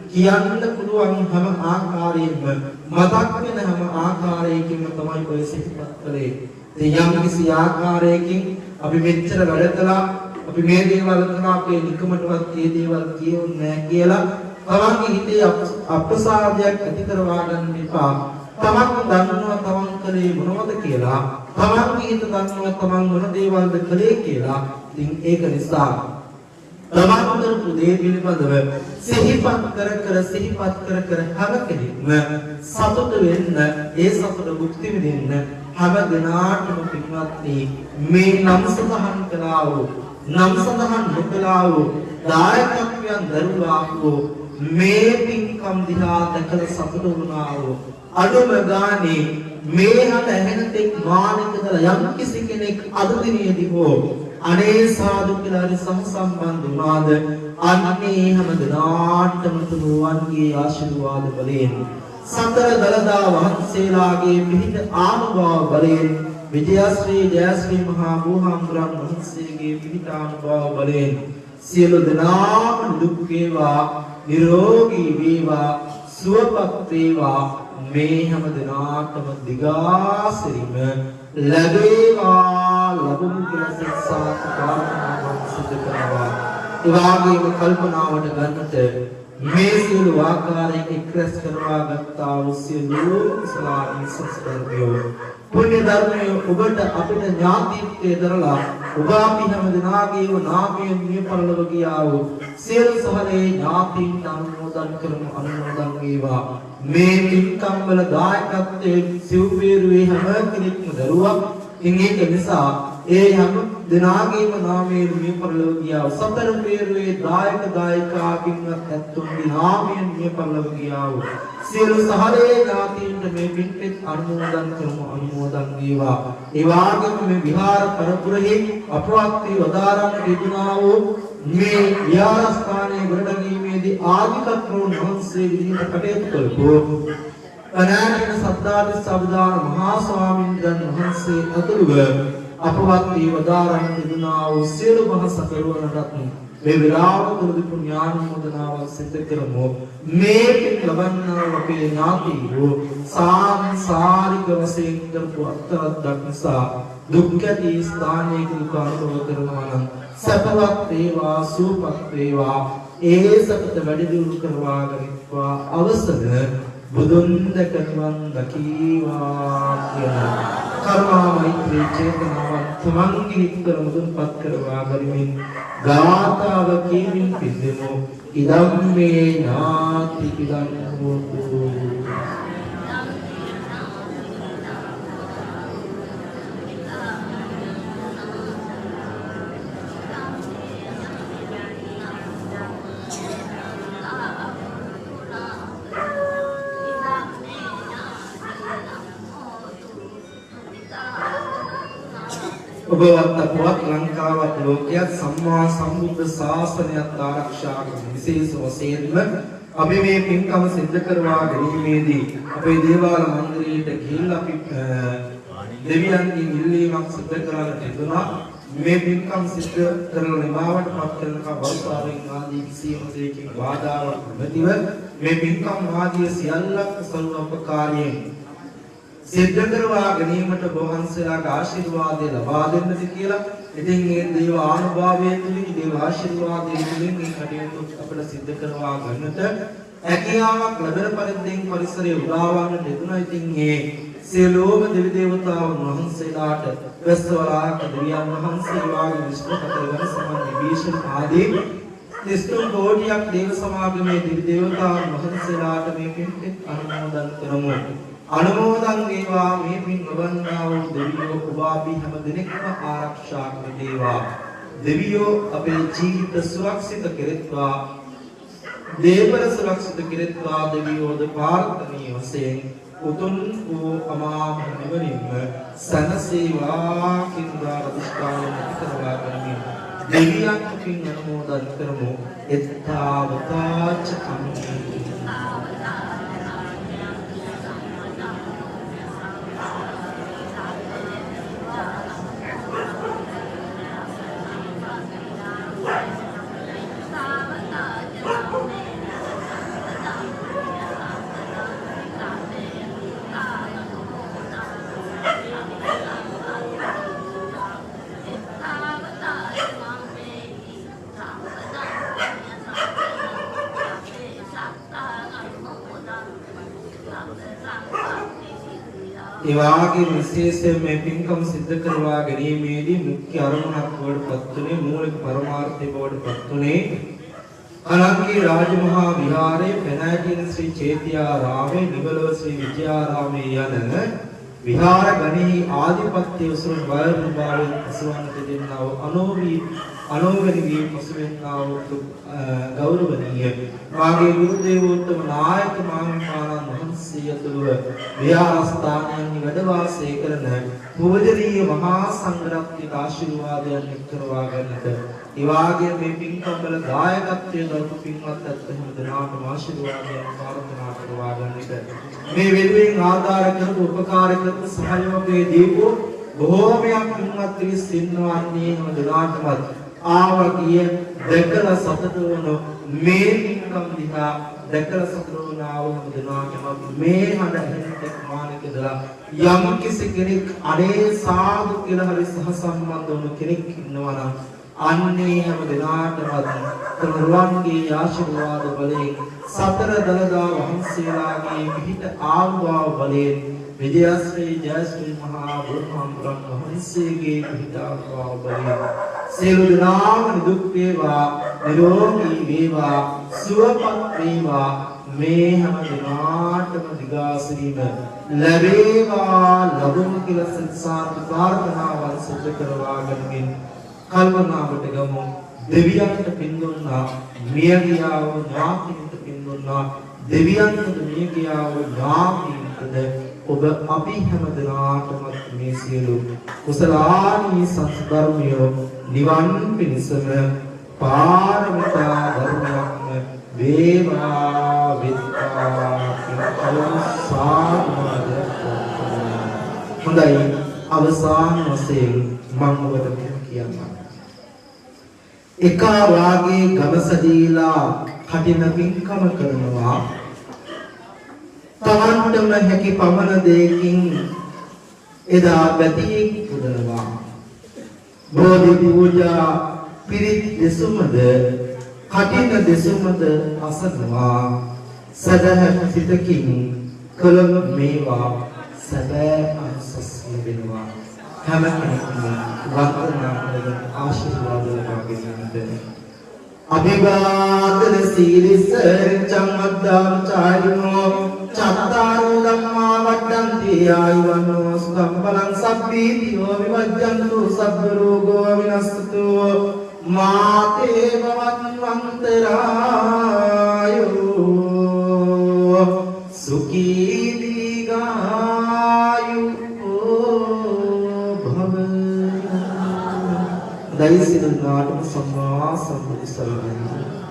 කියන්න පුළුවන් හැම ආකාරයෙන්ම මතක් වෙන හැම ආකාරයකින්ම තමයි ඔය සිහිපත් කළේ. ඉතින් යම් කිසි ආකාරයකින් අපි මෙච්චර වැඩ කළා, අපි මේ දේවල් කරා, අපේ නිකමටවත් මේ දේවල් කියුන්නේ නැහැ කියලා තමන්ගේ හිතේ අප්‍රසාදයක් ඇති කරවා ගන්න එපා. තමන් දන්නවා තමන් කලේ මොනවද කියලා. තමන්ගේ හිත දන්නවා තමන් මොන දේවල්ද කලේ කියලා. ඉතින් ඒක නිසා තමන් කරපු දේ පිළිබඳව සිහිපත් කර කර හැම කෙනෙක්ම සතුට වෙන්න, ඒ සතුට භුක්ති විඳින්න හැම දිනාටම පින්වත්නි මේ නම් සඳහන් කළා වූ, නම් සඳහන් නොකළා වූ දායකත්වයන් දරුවා වූ මේ පින්කම් දිහා දැකලා සතුට වුණා වූ අඩුම ගානේ මේ හට ඇහෙන තෙක් මානිකදලා යම් කිසි කෙනෙක් අද දිනේදී හෝ අනේ සාදු කියලා හරි සම්බන්ධ වුණාද අන්නේ හැම දිනාටම තුනුවන්ගේ ආශිර්වාද බලයෙන් සතර දලදා වහන්සේලාගේ පිහිට ආනුභාව බලයෙන් විජයශ්‍රී ජයශ්‍රී මහා බුදුහාමුදුරන් වහන්සේගේ පිහිට ආනුභාව බලයෙන් සියලු දෙනාම දුක් වේවා, නිරෝගී වේවා, සුවපත් වේවා. මේ හැම දිනාටම දිගාසිරිම ලැබේවා. ලැබුම් කියලා සිතාත් ප්‍රාර්ථනාවක් සිදු කරනවා. ඒ වගේම කල්පනාවට ගන්නට මේ සියලු ආකාරයෙන් එක්රැස් කරවා ගත්තා වූ සියලු කුසලාදී සසරමියෝ පුණ්‍ය ධර්මයේ ඔබට අපිට ඥාතිත්වයේ දරලා ඔබ අපි හැම දිනාගේම නාමයෙන් මිය පරලොව ගියා වූ සියලු සහලේ ඥාතීන් අනුමෝදන් කරමු. අනුමෝදන් වේවා. මේ පින්කම් වල දායකත්වයේ සිව්පේරුවේ හැම කෙනෙක්ම දරුවා. ඒක නිසා ඒ හැම දිනාගේම නාමයෙන් මිය පරලොව ගියා වූ සතර පේරුවේ දායක දායිකා පින්වත් ඇතුන්ගේ නාමයෙන් මිය පරලොව ගියා වූ සියලු සහලේ ඥාතීන්ට මේ පින්පෙත් අනුමෝදන් කරමු. අනුමෝදන් වේවා. ඒ වගේම මේ විහාර පරපුරෙහි අපවත් වී වදාරන්නට යෙදුනා වූ මේ විහාරස්ථානයේ ගොඩනැගීමේදී ආධිකත්වෝන් වහන්සේ විදිහට කටයුතු කළපු අනාගත සද්ධාති සබ්දාන මහා ස්වාමීන් වහන්සේ අතුරුව අපවත් වී වදාරන්නට යෙදුනා වූ සියලු මහ සකරුවනටත් මේ විරාමතුලදී පුණ්‍යානුමෝදනාවක් සිදු කරමු. මේ පින් ලබන්නා අපේ ඥාතීෝ සාංසාරික වශයෙන් කරපු අත්තරක් නිසා දුක්ඛී ස්ථානයක දුක අනුභව කරනවා නම් සපවත් වේවා, සුවපත් වේවා. ඒ සපත වැඩි දියුණු කරවා ගනිත්වා අවසර බුදුන් දැකවන් දකීවා කියන කරුණා මෛත්‍රී චේතනාවන් තමන්ගේ හිතට මුදුන්පත් කරවා ගනිමින් ගාථාව කියමින් පිළිදෙමු. ඉදම් මේ ඥාති ඉදම් හෝතු ඔබවත් අපවත් ලංකාවත් ලෝකයක් සම්මා සම්බුද්ධ ශාසනයත් ආරක්ෂා කරන විශේෂ වශයෙන්ම අපි මේ පින්කම සිද්ධ කරවා ගැනීමේදී අපේ දේවාල මන්දිරයට ගිහිල්ලා අපි දෙවියන්ගේ ඉල්ලීමක් සිද්ධ කරලා තිබුණා. මේ පින්කම් සිද්ධ කරන නිමාවට පත් කරනකම් වස්තාවෙන් ආදී කිසියම් දෙයකින් බාධාවක් නැතිව මේ පින්කම් ආදී සියල්ලක් සර්වෝපකාරයෙන් සිද්ධ කරවා ගැනීමට වහන්සේලාගේ ආශිර්වාදය ලබා දෙන්නට කියලා. ඉතින් මේ දේව ආනුභාවයෙන් තුලින් දේව ආශිර්වාදයෙන් තුලින් මේ කටයුතු අපිට සිද්ධ කරවා ගන්නට හැකියාවක් ලැබෙන පරිද්දෙන් පරිසරය උදාවන්නට යෙදුණා. ඉතින් මේ සියලුම දෙවි දේවතාවුන් වහන්සේලාට වැස්සවලාක දෙවියන් වහන්සේ වාගේ විශ්වකතර වෙන සමන් විභීෂණ ආදී 33 කෝටියක් දේව සමාගමේ දෙවි දේවතාවුන් වහන්සේලාට මේ පින්කෙත් අනුමෝදන් කරමු. අනුමෝදන් වේවා මේ පින් ලබන්නා වූ දෙවියෝ ඔබ අපි හැම දිනෙකම ආරක්ෂා කර දේවා. දෙවියෝ අපේ ජීවිත සුරක්ෂිත කෙරෙත්වා. දේවර සුරක්ෂිත කෙරෙත්වා. දෙවියෝද ප්‍රාර්ථනීය වශයෙන් උතුම් වූ අමා මහ නිවනින්ම සනසේවා කිඳා අධිෂ්ඨාන කරවා ගනිමින් දෙවියන් පින් අනුමෝදන් කරමු. එත්තාවතාච කම්මි ඒ වාගේ විශේෂයෙන් මේ පින්කම් සිද්ධ කරවා ගැනීමේදී මුඛ්‍ය අරමුණක් බවට පත්ුනේ මූලික පරමාර්ථය බවට පත්ුනේ අලංගී රාජමහා විහාරයේ පැනෑටින ශ්‍රී චේතියාරාමේ නිවලව ශ්‍රී විජයාරාමේ යන විහාර ගණෙහි ආධිපත්‍ය උසුරුන් වයරුන් බාලයන් පසුවන්නට දෙන්නා වූ අනෝගණී පසුවෙන්නා වූ ගෞරවනීය මාගේ ගුරු දේවෝත්තම නායක මාහිමිපාණන් වහන්සේ ඇතුළුව විහාරස්ථානයන්හි වැඩ වාසය කරන පූජනීය මහා සංඝරත්නයේ ආශිර්වාදයන් එක්කරවා ගන්නට ඒ වාගේ මේ පින්කම් වල දායකත්වයෙන් දරපු පින්වත් ඇත්තම දනාටම ආශිර්වාදයන් ප්‍රාර්ථනා කරවා ගන්නට මේ වෙනුවෙන් ආධාර කරපු උපකාර කරපු සහයෝගයේ දීපු බොහෝමයක් පින්වත් පිරිස් ඉන්නවන්නේ හැම දනාටම ආවගිය දැකලා සතුටු වුණ මේ පින්කම් දිහා දැකලා සතුටු වුණා වූ දනාටම මේ හඬ ඇහෙන්නට මානිකදලා යම් කිසි කෙනෙක් අනේ සාදු කියලා හරි සහසම්බන්ධ වුණු කෙනෙක් ඉන්නවා නම් අන්නේ හැම දිනාටම තරුවන්ගේ ආශිර්වාද බලයෙන් සතර දළදා වහන්සේලාගේ පිහිට ආවවා බලයෙන් විජයශ්‍රී ජයශ්‍රී මහා බුදුහාමුදුරන් වහන්සේගේ පිහිට ආවවා බලයෙන් සියලු දෙනාම නිදුක් වේවා නිරෝගී වේවා සුවපත් වේවා මේ හැම දිනාටම දිගාසිරීම ලැබේවා ලැබුණු කියලා සංසාර ප්‍රාර්ථනාවල් සිදු කරවා ගනිමින් කල්පනාවට ගමු දෙවියන්ට පින් දුන්නා මිය ගියා වූ ඥාතින්ට පින් දුන්නා දෙවියන්ට මිය ගියා වූ ඥාතින්ටද ඔබ අපි හැම දිනාටම මේ සියලු කුසලානී සංස්කර්මය නිවන් පිණිසම පාරමිතා ධර්මයක්ම වේවා විත්තා හොඳයි අවසාන වශයෙන් මම ඔබට කියන්නම් එක වාගේ ගමසදීලා කටින පින්කම කරනවා තමන්ටම හැකි පමණ දෙයකින් එදා බැතියෙක් පුදනවා බෝධි පූජා පිරිත් දෙසුමද කටින දෙසුමද අසනවා සදහත් සිතකින් කළම මේවා සැබෑ අනුසස් ලැබෙනවා හැම කෙනෙක්ම වන්දනා කරගෙන ආශිර්වාද ලබා ගැනීමට අභිවාදන සීලිස චම්මද්දාන චාරිනෝ චත්තාරෝ ධම්මා වඩ්ඩන්ති ආයුවනෝ සුඛං බලං සබ්බීතියෝ විවජ්ජන්තු සබ්බ රෝගෝ විනස්සතු මාතේ භවන්වන්තරායෝ සුඛී දීඝායු භව දෛසික නාටම සම්මා සම්බුදු සරණයි.